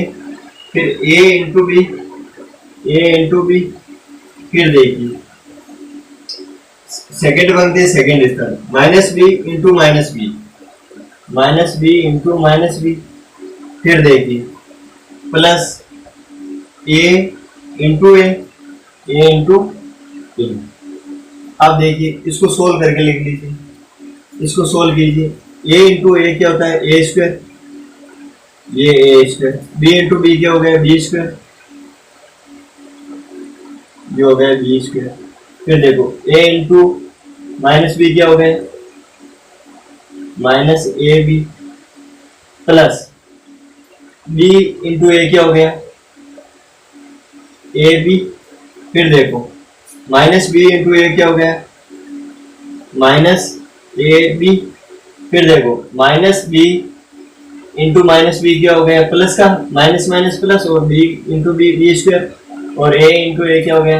फिर ए इंटू बी, फिर देखिए सेकंड पंक्ति सेकंड स्तंभ, minus B into minus B, फिर देखिए plus A into A into A. अब देखिए इसको सोल्व करके लिख लीजिए, इसको सोल्व कीजिए, ए इंटू ए क्या होता है ए स्क्वायर, ये ए स्क्वायर, बी इंटू बी क्या हो गया बी स्क्वायर, ये हो गया बी स्क्वायर, फिर देखो ए इंटू माइनस बी क्या हो गया minus A B, plus B into A क्या हो गया ए बी, फिर देखो माइनस बी इंटू ए क्या हो गया माइनस ए बी, फिर देखो minus B into minus B क्या हो गया, प्लस का माइनस माइनस प्लस, और B into B B square, और ए इंटू ए क्या हो गया,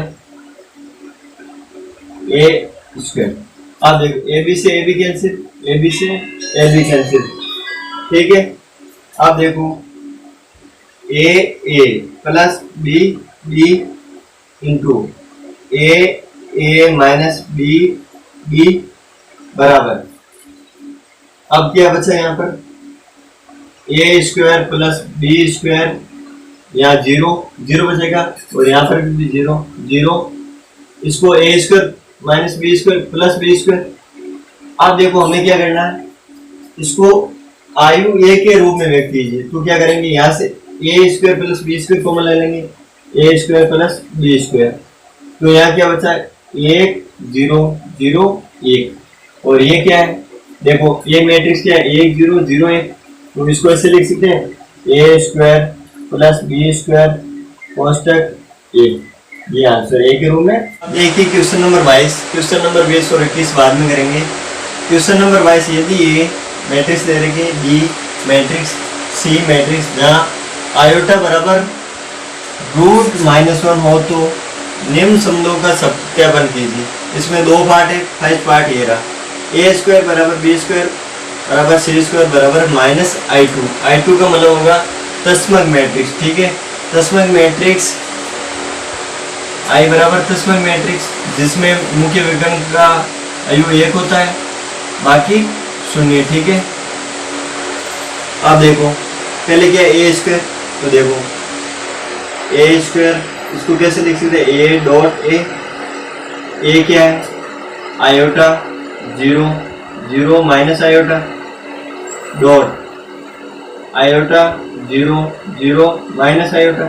ए स्क्वायर। अब देखो ए बी से A B cancel, A B से ए बी कैंसिल, ठीक है। अब देखो A plus B B into A minus B B बराबर, अब क्या बचा यहाँ पर, A square plus B square, यहाँ जीरो जीरो बचेगा, और यहाँ पर भी जीरो जीरो, इसको A square minus B square plus B square. अब देखो हमें क्या करना है, इसको आयु ए के रूप में व्यक्त कीजिए, तो क्या करेंगे, यहाँ से A square plus B square common ले लेंगे, A square plus B square, तो यहाँ क्या बचा है, एक जीरो जीरो एक, और ये क्या है, देखो ये मैट्रिक्स क्या है, एक जीरो जीरो एक, तो इसको ऐसे लिख सकते हैं ए स्क्वायर प्लस बी स्क्वायर कोष्टक ए, ये आंसर ए के रूप में। अब देखिए क्वेश्चन नंबर 22, क्वेश्चन नंबर 20 और 21 बाद में करेंगे। क्वेश्चन नंबर 22, यदि ए मैट्रिक्स दे रखी बी मैट्रिक्स सी मैट्रिक्स जहाँ आयोटा बराबर रूट -1 हो तो निम्न शब्दों का सत्यापन कीजिए। इसमें दो पार्ट है, फर्स्ट पार्ट ये रहा, ए स्क्वायर बराबर बी स्क्वायर बराबर सी स्क्वायर बराबर माइनस आई टू का मतलब होगा तस्मक मैट्रिक्स, ठीक है। तस्मक मैट्रिक्स आई बराबर तस्मक मैट्रिक्स जिसमें मुख्य विकर्ण का आयु 1 होता है, बाकी शून्य, ठीक है। अब देखो पहले क्या ए स्क्वायर, तो देखो ए स्क्वायर इसको कैसे लिख सकते हैं, ए डॉट ए क्या है, iota zero zero minus iota dot iota zero zero minus iota.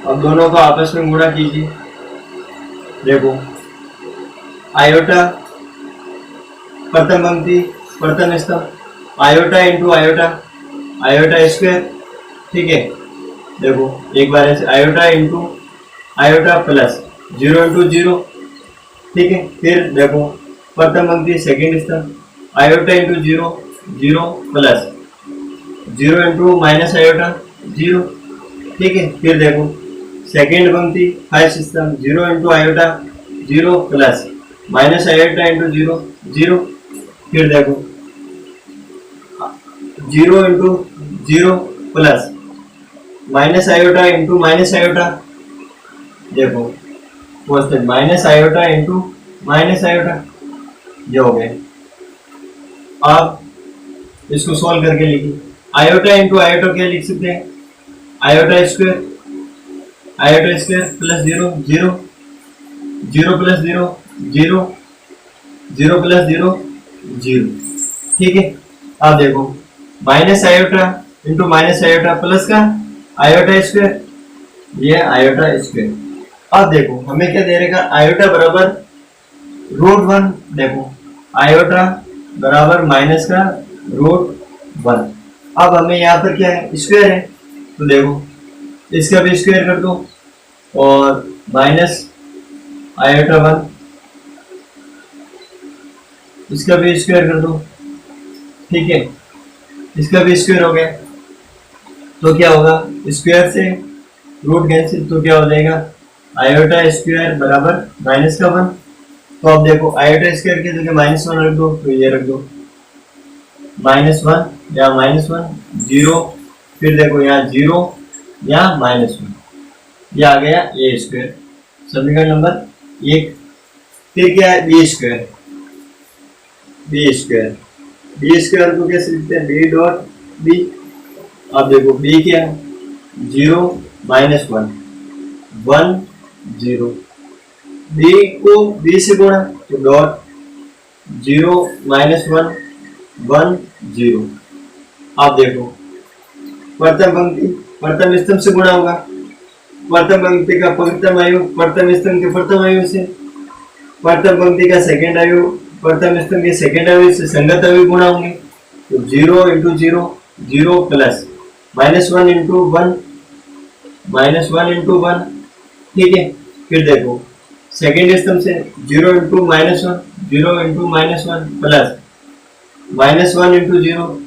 अब दोनों को आपस में गुणा कीजिए, देखो आयोटा प्रथम पंक्ति प्रथम स्तंभ, iota into iota, iota square, ठीक है। देखो एक बार ऐसे iota into iota plus zero into zero, ठीक है। फिर देखो प्रथम पंक्ति सेकेंड स्तंभ, iota into zero zero plus zero into minus iota zero, ठीक है। फिर देखो सेकेंड पंक्ति फर्स्ट स्तंभ, zero into iota zero plus minus iota into zero zero, फिर देखो zero into zero plus minus iota into minus iota, देखो minus iota into minus iota, ये हो गए। अब इसको सॉल्व करके लिखिए, आयोटा इंटू आयोटा क्या लिख सकते हैं, iota square plus zero zero zero plus zero zero zero plus zero zero, ठीक है। अब देखो minus iota into minus iota plus का आयोटा स्क्वायर, ये आयोटा स्क्वायर। अब देखो हमें क्या दे रहेगा, आयोटा बराबर √1, देखो आयोटा बराबर माइनस का √1। अब हमें यहाँ पर क्या है, स्क्वायर है, तो देखो इसका भी स्क्वायर कर दो, और माइनस आयोटा 1 इसका भी स्क्वायर कर दो, ठीक है। इसका भी स्क्वायर हो गया, तो क्या होगा, स्क्वायर से रूट कैंसिल, तो क्या हो जाएगा, आयोटा स्क्वायर बराबर माइनस का 1। तो अब देखो आयोटा स्क्वायर की जगह -1 रख दो, तो ये रख दो -1 या -1 जीरो, फिर देखो यहाँ जीरो या -1, ये आ गया ए स्क्वायर, समीकरण नंबर 1। फिर क्या है, बी स्क्वायर को कैसे लिखते हैं, बी डॉट बी। अब देखो बी क्या है, 0 -1 1 0, बी को बी से गुणा, तो डॉट 0 -1 1 0। अब देखो प्रथम पंक्ति प्रथम स्तंभ से गुणा होगा, प्रथम पंक्ति का प्रथम आयु प्रथम स्तंभ के प्रथम आयु से, प्रथम पंक्ति का सेकेंड आयु प्रथम स्तंभ के सेकेंड आयु से संगत आयु गुणा होंगे, तो 0 इंटू 0 0 प्लस -1 इंटू 1 ठीक है। फिर देखो सेकेंड स्तंभ से 0 into -1 0 into -1 plus -1 into 0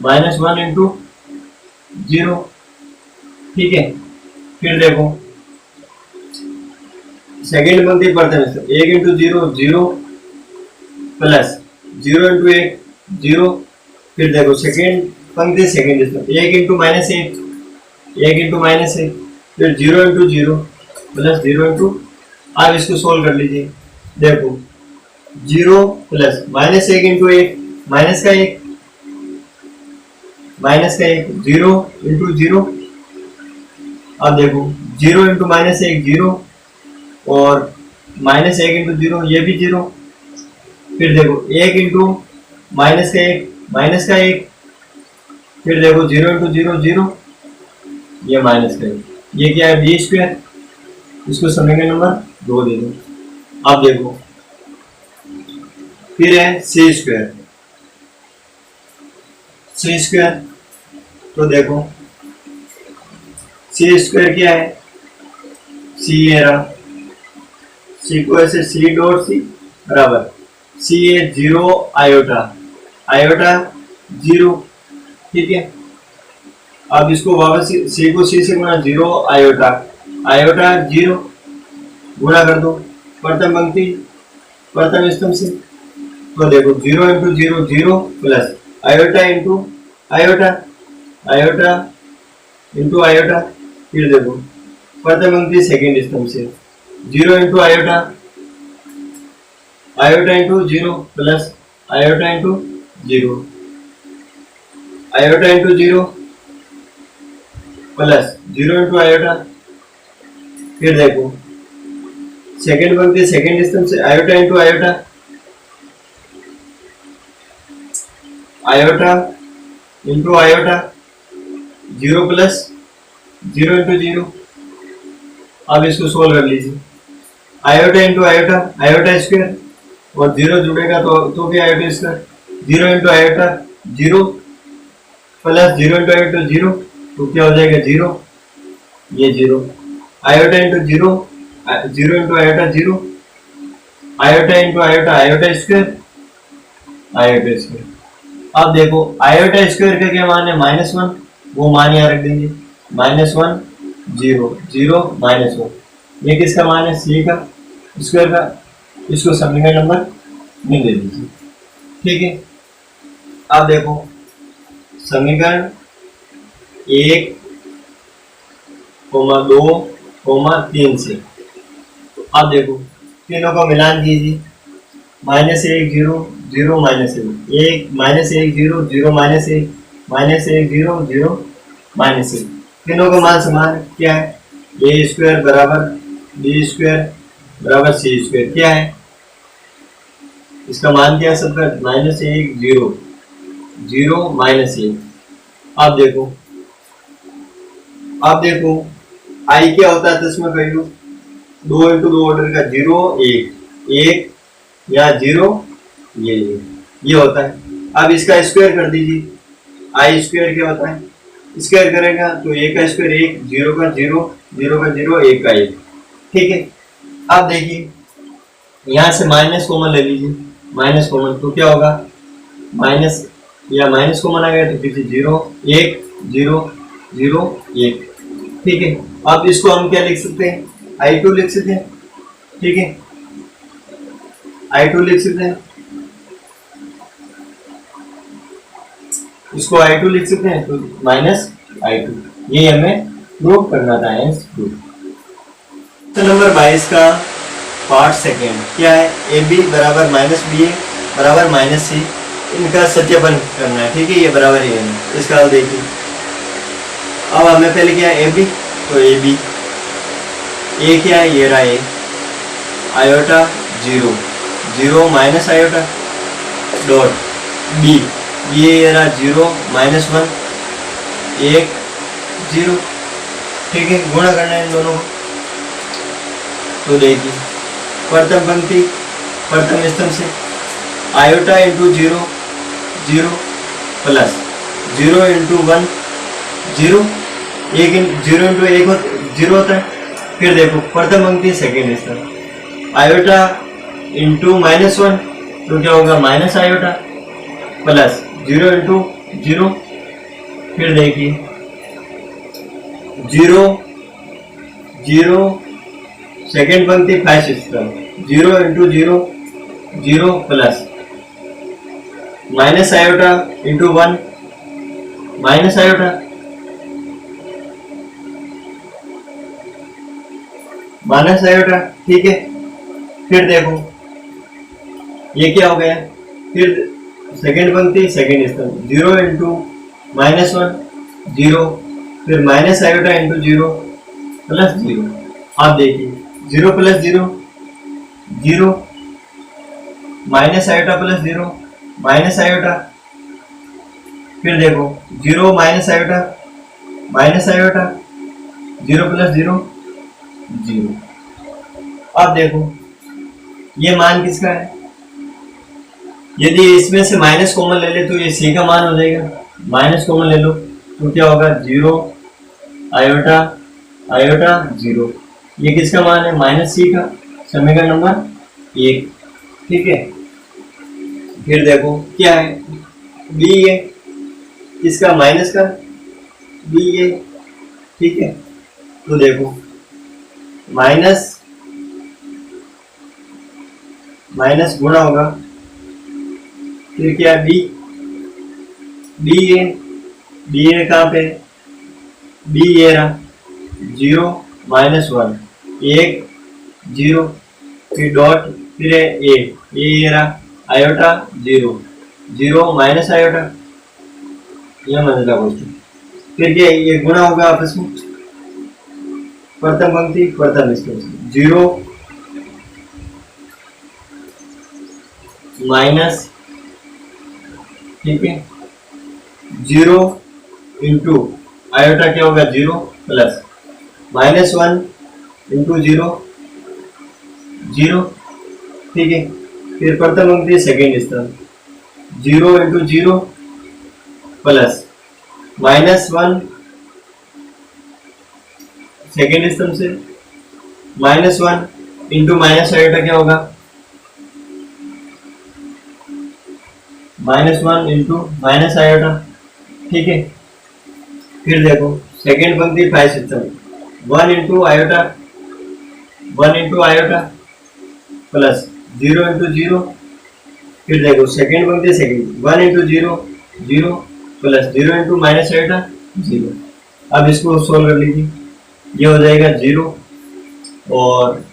-1 into 0, ठीक है। फिर देखो सेकेंड पंक्ति प्रथम स्थान, 1 इंटू 0 0 प्लस 0 इंटू 1 0। फिर देखो सेकेंड पंक्ति सेकेंड स्थान, 1 इंटू -1 1 इंटू -1, फिर 0 इंटू 0 प्लस 0 इंटू। आप इसको सोल्व कर लीजिए। देखो 0 प्लस -1 इंटू 1 माइनस का 1 0 इंटू 0। अब देखो 0 इंटू -1 0 और -1 इंटू 0 ये भी 0। फिर देखो 1 इंटू माइनस का 1, फिर देखो 0 इंटू 0 0, ये माइनस का 1, ये क्या है बी स्क्वायर, इसको समीकरण नंबर 2 दे दो। अब देखो फिर है सी स्क्वायर, तो देखो सी स्क्वायर क्या है, सी ये रहा, सी को ऐसे सी डॉट सी बराबर सी ए 0 आयोटा 0, ठीक है। अब इसको वापस सी को सी से गुणा 0 आयोटा 0 गुणा कर दो प्रथम पंक्ति प्रथम स्तंभ से। तो देखो 0 into 0 0 plus iota into iota into iota. फिर देखो प्रथम पंक्ति सेकेंड स्तंभ से 0 into iota into 0 plus iota into 0 into 0 plus 0 into iota. फिर देखो सेकेंड पंक्ति सेकेंड स्तंभ से iota into iota 0 plus 0 into 0। अब इसको सोल्व कर लीजिए। आयोटा इंटू आयोटा स्क्वायर और 0 जुड़ेगा तो भी iota square, 0 into iota 0 plus 0 into iota 0, तो क्या हो जाएगा 0, ये 0। Iota into 0 0 into iota 0, iota into iota square. अब देखो आयोटा स्क्वायर का क्या मान है -1, वो मान यहाँ रख देंगे -1 0 0 -1। ये किसका मान है सी का स्क्वायर का, इसको समीकरण नंबर में दे दीजिए, ठीक है। अब देखो समीकरण 1, 2, 3 से, तो अब देखो तीनों का मिलान कीजिए, -1 0 0 -1 1 -1 0 0 -1 -1 0 0 -1। तीनों का मान समान क्या है, ए स्क्वायर बराबर बी स्क्वायर बराबर सी स्क्वायर। क्या है इसका मान क्या है सबका, -1 0 0 -1। अब देखो आई क्या होता है दसवें वैल्यू, 2 इंटू 2 ऑर्डर का 0 1 या 0 ये होता है। अब इसका स्क्वायर कर दीजिए, आई स्क्वायर क्या होता है, स्क्वायर करेगा तो 1 का स्क्वायर 1, 0 का 0, 0 का 0, 1 का 1, ठीक है। अब देखिए यहाँ से माइनस कॉमन ले लीजिए, माइनस कॉमन तो क्या होगा, माइनस कॉमन आ गया तो पीछे 0 1 0 0 1, ठीक है। अब इसको हम क्या लिख सकते हैं, I2 लिख सकते हैं, ठीक है, I2 लिख सकते हैं, इसको I2 लिख सकते हैं, तो -I2 ये हमें प्रूव करना था। तो नंबर 22 का पार्ट सेकेंड क्या है, AB बराबर -BA बराबर -C, इनका सत्यापन करना है, ठीक है, ये बराबर ही है। इसका हल देखिए, अब हमें पहले क्या है AB, तो AB A क्या है, ये रहा A, iota 0 0 minus iota dot B, ये रहा 0 -1 1 0, ठीक है, गुणा करना है इन दोनों को। तो देखिए प्रथम पंक्ति प्रथम स्तंभ से iota into 0 0 plus 0 into 1 0, 0 into 1 0 होता है। फिर देखो प्रथम पंक्ति सेकेंड स्तंभ आयोटा इंटू -1, तो क्या होगा माइनस आयोटा प्लस 0 इंटू 0। फिर देखिए 0 0, सेकेंड पंक्ति 5 system, 0 into 0 0 plus minus iota into 1 minus iota, minus iota, ठीक है। फिर देखो ये क्या हो गया, फिर सेकेंड पंक्ति सेकेंड स्तंभ, 0 इंटू माइनस 1 0, फिर माइनस आयोटा इंटू 0 प्लस 0। आप देखिए 0 plus 0 0, minus iota plus 0 minus iota, फिर देखो 0 माइनस आयोटा 0 प्लस 0 0। अब देखो ये मान किसका है, यदि इसमें से माइनस कॉमन ले ले तो ये सी का मान हो जाएगा, माइनस कॉमन ले लो तो क्या होगा 0 आयोटा आयोटा 0, ये किसका मान है माइनस सी का, समीकरण नंबर 1, ठीक है। फिर देखो क्या है बी है किसका, माइनस का बी है, ठीक है। तो देखो माइनस माइनस गुणा होगा, फिर क्या बी बी है कहाँ पे, बी ये रहा 0 माइनस 1 1 0, फिर डॉट, फिर ए ये रहा आयोटा 0 0 माइनस आयोटा, यह मंजिला क्वेश्चन। फिर क्या ये गुणा होगा आपस में, प्रथम पंक्ति प्रथम स्तंभ, 0 माइनस, ठीक है, 0 इंटू आयोटा क्या होगा 0 प्लस माइनस 1 इंटू 0 0, ठीक है। फिर प्रथम पंक्ति सेकेंड स्तंभ, 0 इंटू 0 प्लस माइनस 1 सेकेंड स्तंभ से माइनस 1 इंटू माइनस आयोटा क्या होगा, माइनस 1 इंटू माइनस आयोटा, ठीक है। फिर देखो सेकेंड पंक्ति 5 स्तंभ, 1 इंटू आयोटा प्लस 0 इंटू 0, फिर देखो सेकेंड पंक्ति second 1 into 0 0 plus 0 into minus iota 0। अब इसको सोल्व कर लीजिए, ये हो जाएगा 0 और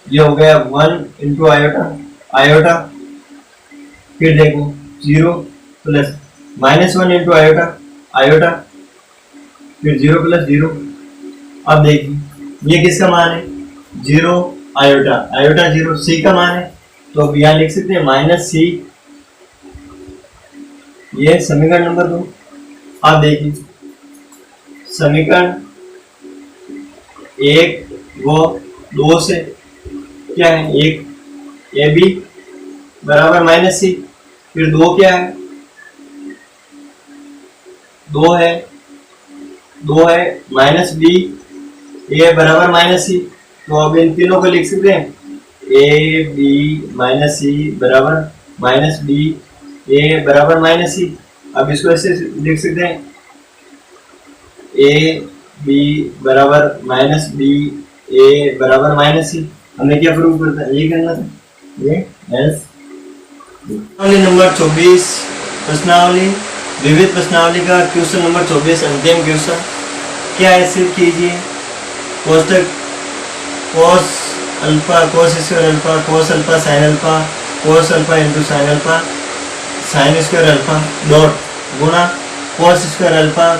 ये हो गया 1 इंटू आयोटा, फिर देखो 0 प्लस माइनस 1 इंटू आयोटा, फिर 0 प्लस 0। अब देखिए ये किसका मान है 0 आयोटा 0 सी का मान है, तो अब यहाँ लिख सकते हैं माइनस सी, ये समीकरण नंबर 2। आप देखिए समीकरण 1 व 2 से क्या है, 1 ए बी बराबर माइनस सी, फिर 2 क्या है 2 है माइनस बी ए बराबर माइनस सी। तो अब इन तीनों को लिख सकते हैं ए बी माइनस सी बराबर माइनस बी ए बराबर माइनस सी। अब इसको ऐसे लिख सकते हैं ए बी बराबर माइनस बी ए बराबर माइनस सी। हमें क्या प्रूव करता है, ये करना था, ये एस। प्रश्नावली नंबर 24, प्रश्नावली विविध प्रश्नावली का क्वेश्चन नंबर 24 अंतिम क्वेश्चन क्या है, सिर्फ कीजिए कोष्टक cos alpha cos square alpha cos alpha sine alpha cos alpha into sine alpha sine square alpha dot गुणा cos square alpha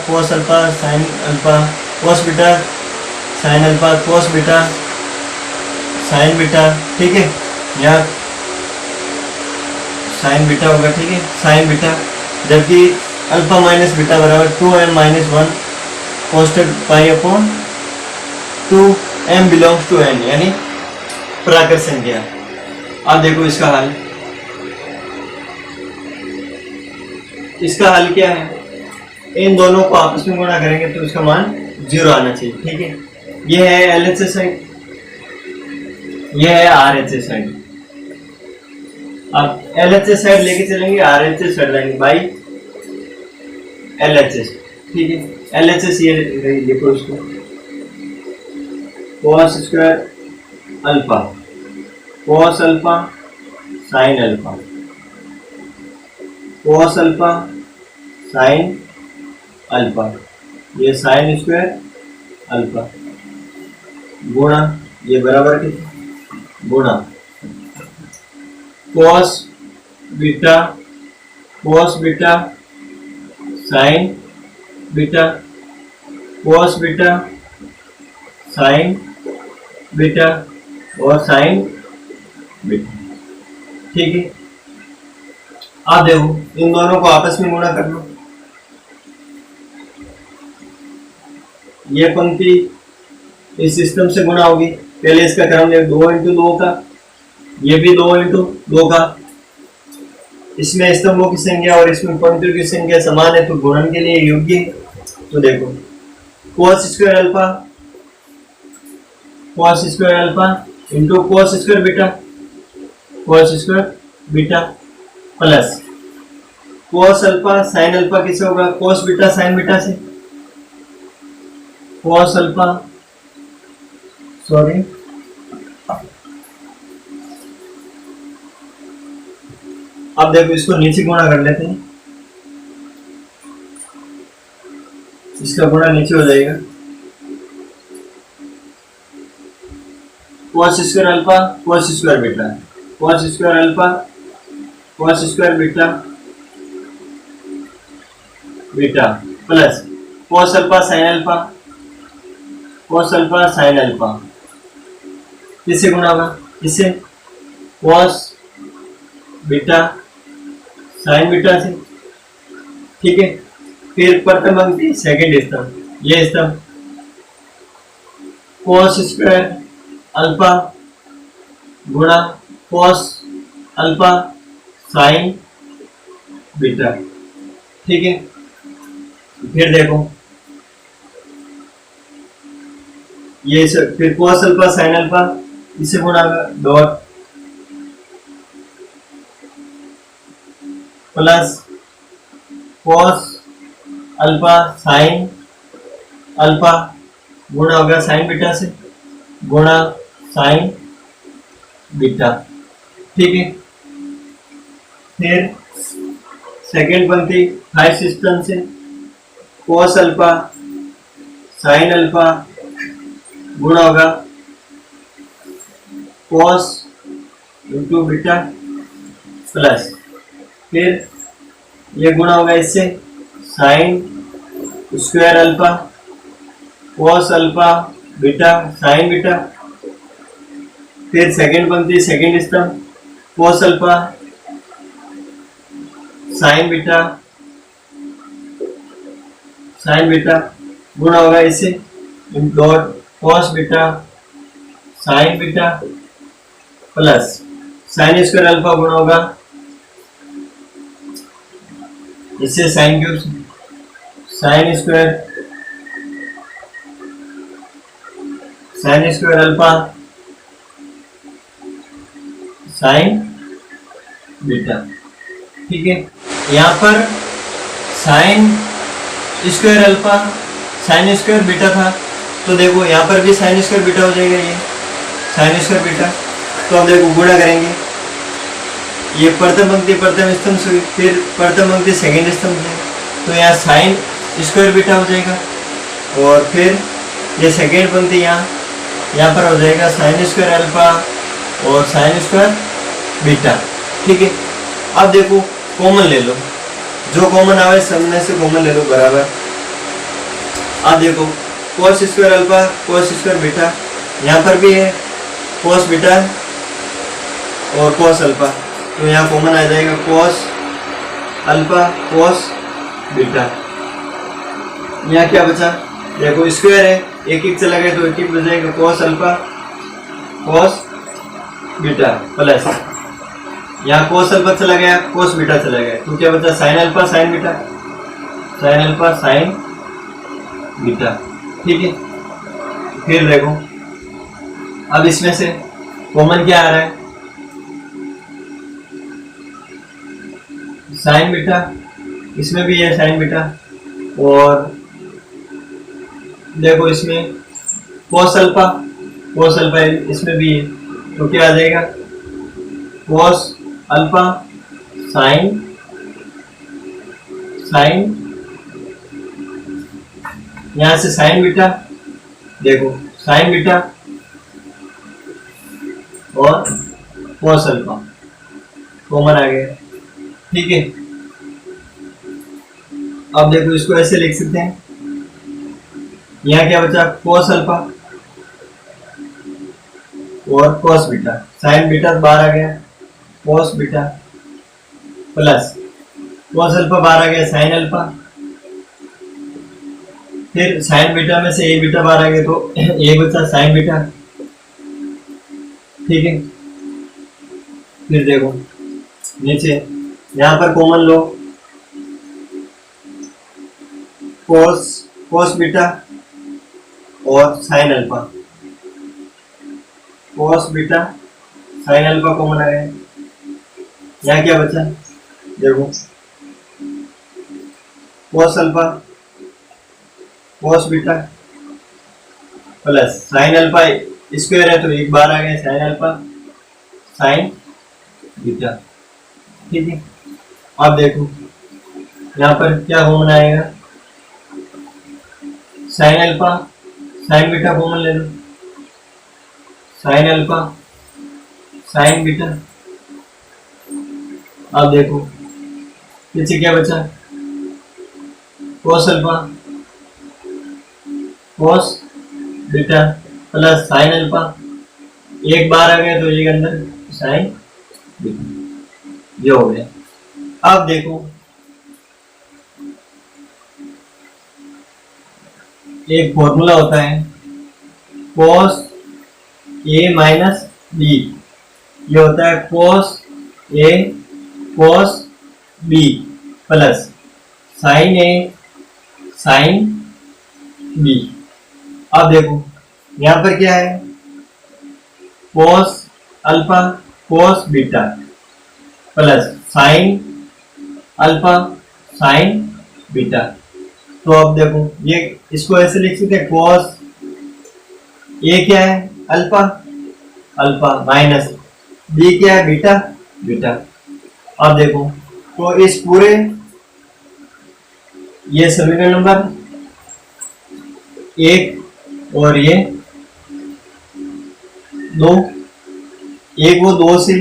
sine alpha cos beta sine alpha cos beta sine beta, ठीक है। यहाँ sine beta होगा, ठीक है, sine beta, जबकि alpha minus beta बराबर 2m minus 1 कोष्टक pi upon 2m belongs to n, यानी प्राकृत संख्या। अब देखो इसका हल, इसका हल क्या है, इन दोनों को आपस में गुणा करेंगे तो इसका मान 0 आना चाहिए, ठीक है। यह है LHS साइड, यह है RHS साइड। अब LHS साइड लेके चलेंगे, RHS साइड लाएंगे बाई LHS, ठीक है। LHS ये लिखो इसको, cos square alpha, cos alpha sine alpha, cos alpha sine alpha, ये साइन स्क्वायर अल्फा गुणा ये बराबर कितना गुणा cos beta sine beta cos beta sine beta और साइन बीटा। ठीक है, आप देखो इन दोनों को आपस में गुणा कर लो। ये पंक्ति इस सिस्टम से गुणा होगी, पहले इसका क्रम है 2 इंटू 2 का, ये भी 2 इंटू 2 का, इसमें स्तंभों की संख्या और इसमें पंक्तियों की संख्या समान है तो गुणन के लिए योग्य है। तो देखो cos square alpha into cos square beta plus cos alpha sine alpha किससे होगा, cos बीटा साइन बीटा से, cos अल्फा सॉरी अब देखो इसको नीचे गुणा कर लेते हैं, इसका गुणा नीचे हो जाएगा, cos square alpha cos square beta, cos square alpha cos square beta beta plus cos alpha sine alpha किससे गुणा होगा, इससे cos बीटा साइन बीटा से। ठीक है, फिर प्रथम पंक्ति सेकंड स्तंभ, ये स्तंभ cos स्क्वायर अल्फा गुणा cos अल्फा साइन बीटा। ठीक है, फिर देखो ये फिर cos अल्फा साइन अल्फा इसे गुणा dot plus cos alpha sine alpha गुणा होगा साइन बीटा से गुणा साइन बीटा। ठीक है, फिर सेकेंड पंक्ति हाई सिस्टम से cos अल्फा साइन अल्फा गुणा होगा cos इंटू बीटा प्लस फिर ये गुणा होगा इससे sign square alpha cos alpha beta sine beta. फिर सेकेंड पंक्ति सेकेंड स्तंभ cos अल्फा साइन बीटा गुणा होगा इससे dot cos beta sine beta plus sign square alpha गुणा होगा इससे sine cube sign square alpha sine beta. ठीक है, यहाँ पर sign square alpha sine square beta था तो देखो यहाँ पर भी साइन स्क्वायर बीटा हो जाएगा, ये साइन स्क्वायर बीटा। तो हम देखो गुणा करेंगे, ये प्रथम पंक्ति प्रथम स्तंभ से फिर प्रथम पंक्ति सेकेंड स्तंभ से, तो यहाँ साइन स्क्वायर बीटा हो जाएगा और फिर ये सेकेंड पंक्ति यहाँ पर हो जाएगा साइन स्क्वायर अल्फा और साइन स्क्वायर बीटा। ठीक है, अब देखो कॉमन ले लो, जो कॉमन आवे सामने से कॉमन ले लो बराबर। अब देखो cos square alpha cos square beta, यहाँ पर भी है cos बीटा और cos अल्फा, तो यहाँ कॉमन आ जाएगा cos अल्फा cos बीटा। यहाँ क्या बचा, देखो स्क्वायर है एक एक चला गया तो एक एक बचेगा cos alpha cos beta plus यहाँ cos अल्फा चला गया cos बीटा चला गया तो क्या बचा sign alpha sine beta sine alpha sine beta. ठीक है, फिर देखो अब इसमें से कॉमन क्या आ रहा है, साइन बीटा, इसमें भी है साइन बीटा और देखो इसमें cos अल्फा, इसमें भी है, तो क्या आ जाएगा cos अल्फा साइन यहाँ से साइन बीटा, देखो साइन बीटा और cos अल्फा कॉमन आ गया, ठीक है। अब देखो इसको ऐसे लिख सकते हैं, यहाँ क्या बचा cos अल्फा और cos बीटा, साइन बीटा बाहर आ गया, cos beta plus cos alpha बाहर आ गया, साइन अल्फा, फिर साइन बीटा में से ए बीटा बाहर आ गया तो ए बचा साइन बीटा, ठीक है। फिर देखो नीचे यहाँ पर कॉमन लो, cos बीटा और sine alpha, cos beta sine alpha common आ गया, यहाँ क्या बचा देखो cos alpha cos beta plus sine alpha square है तो एक बार आ गया साइन अल्फा साइन बीटा, ठीक है। अब देखो यहाँ पर क्या कॉमन आएगा, sign alpha sine beta common ले लो, साइन अल्फा साइन बीटा। अब देखो पीछे क्या बचा cos alpha cos beta plus sine alpha, एक बार आ गया तो एक अंदर साइन बीटा, ये हो गया। अब देखो एक फॉर्मूला होता है cos a माइनस बी, ये होता है cos a cos b plus sine a sine b। अब देखो यहाँ पर क्या है cos alpha cos beta plus sine alpha sine beta, तो अब देखो ये इसको ऐसे लिख सकते हैं cos a क्या है अल्फा अल्फा माइनस b क्या है बीटा बीटा। अब देखो तो इस पूरे ये समीकरण नंबर एक और ये दो, एक वो दो से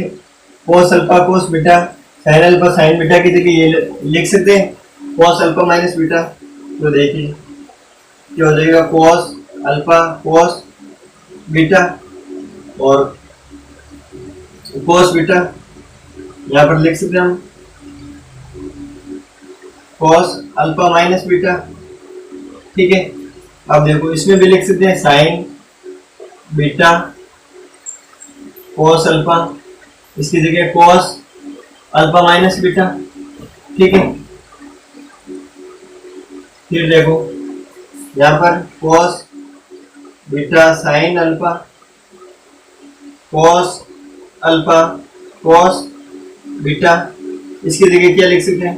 cos alpha cos beta sine alpha sine beta की जगह ये लिख सकते हैं cos अल्फा माइनस बीटा, तो देखिए क्या हो जाएगा cos अल्फा cos बीटा और cos बीटा, यहाँ पर लिख सकते हैं हम cos अल्फा माइनस बीटा, ठीक है। अब देखो इसमें भी लिख सकते हैं साइन बीटा cos अल्फा, इसकी जगह cos अल्फा माइनस बीटा, ठीक है। फिर देखो यहाँ पर cos beta sine alpha cos alpha cos beta, इसकी जगह क्या लिख सकते हैं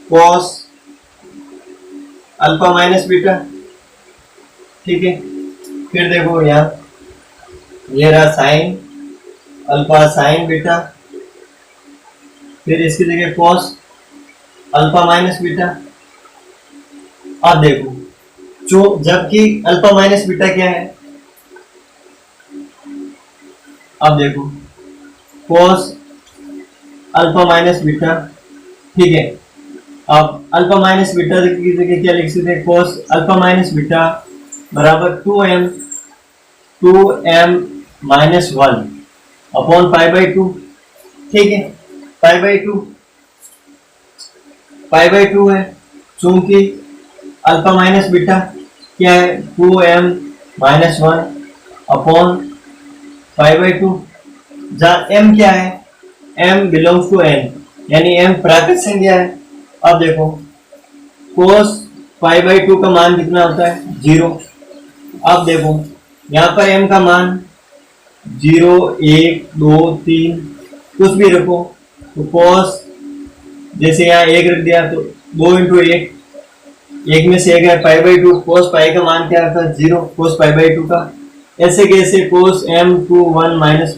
cos अल्फा माइनस बीटा, ठीक है। फिर देखो यहाँ ये रहा साइन अल्फा साइन बीटा, फिर इसकी जगह cos अल्फा माइनस बीटा। अब देखो जो जबकि अल्फा माइनस बीटा क्या है, अब देखो cos अल्फा माइनस बीटा, ठीक है। अब अल्फा माइनस बीटा की जगह क्या लिख सकते हैं cos अल्फा माइनस बीटा बराबर 2m minus 1 upon pi by 2, ठीक है। पाई बाई 2 है, चूंकि अल्फा माइनस बीटा क्या है 2m minus 1 upon pi by 2, जहाँ m क्या है m बिलोंग्स टू n, यानी m प्राकृत संख्या है। अब देखो cos पाई बाई 2 का मान कितना होता है 0। अब देखो यहाँ पर m का मान 0 1 2 3 कुछ भी रखो, तो cos जैसे यहाँ 1 रख दिया तो 2 इंटू 1 एक में से एक है पाई बाई टू, कोस पाई का मान क्या था 0, कोस पाई बाई टू का। ऐसे कैसे कोस m21 minus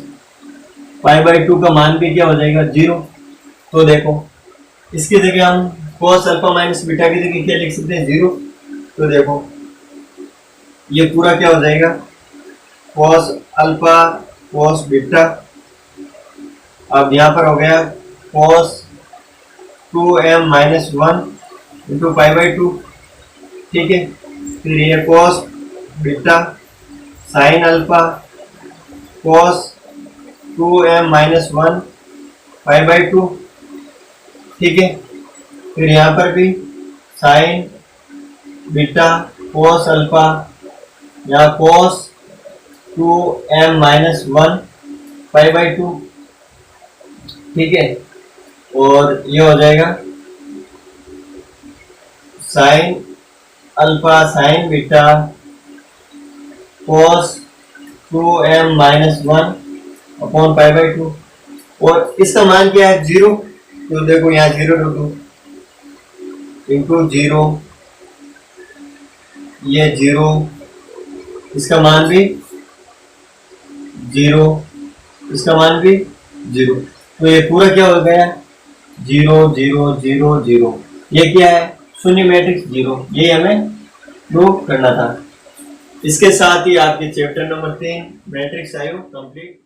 pi by two का मान भी क्या हो जाएगा 0। तो देखो इसकी जगह हम कोस अल्फा माइनस बीटा की जगह क्या लिख सकते हैं 0। तो देखो ये पूरा क्या हो जाएगा कोस अल्फा कोस बीटा। अब यहाँ पर हो गया कोस 2m minus 1 into pi by two, ठीक है। फिर ये कोस beta sine alpha cos 2m minus 1 pi by two, ठीक है। फिर यहाँ पर भी साइन बीटा कोस अल्फा, यहाँ कोस 2m minus 1 pi by two, ठीक है। और ये हो जाएगा sign alpha sine beta cos 2m minus 1 upon pi by two. और इसका मान क्या है 0। तो देखो यहाँ 0 रख दो इंटू 0, ये 0, इसका मान भी 0, इसका मान भी 0। तो ये पूरा क्या हो गया 0 0 0 0। ये क्या है शून्य मैट्रिक्स 0। ये हमें प्रूव करना था। इसके साथ ही आपके चैप्टर नंबर 3 मैट्रिक्स आयो कंप्लीट।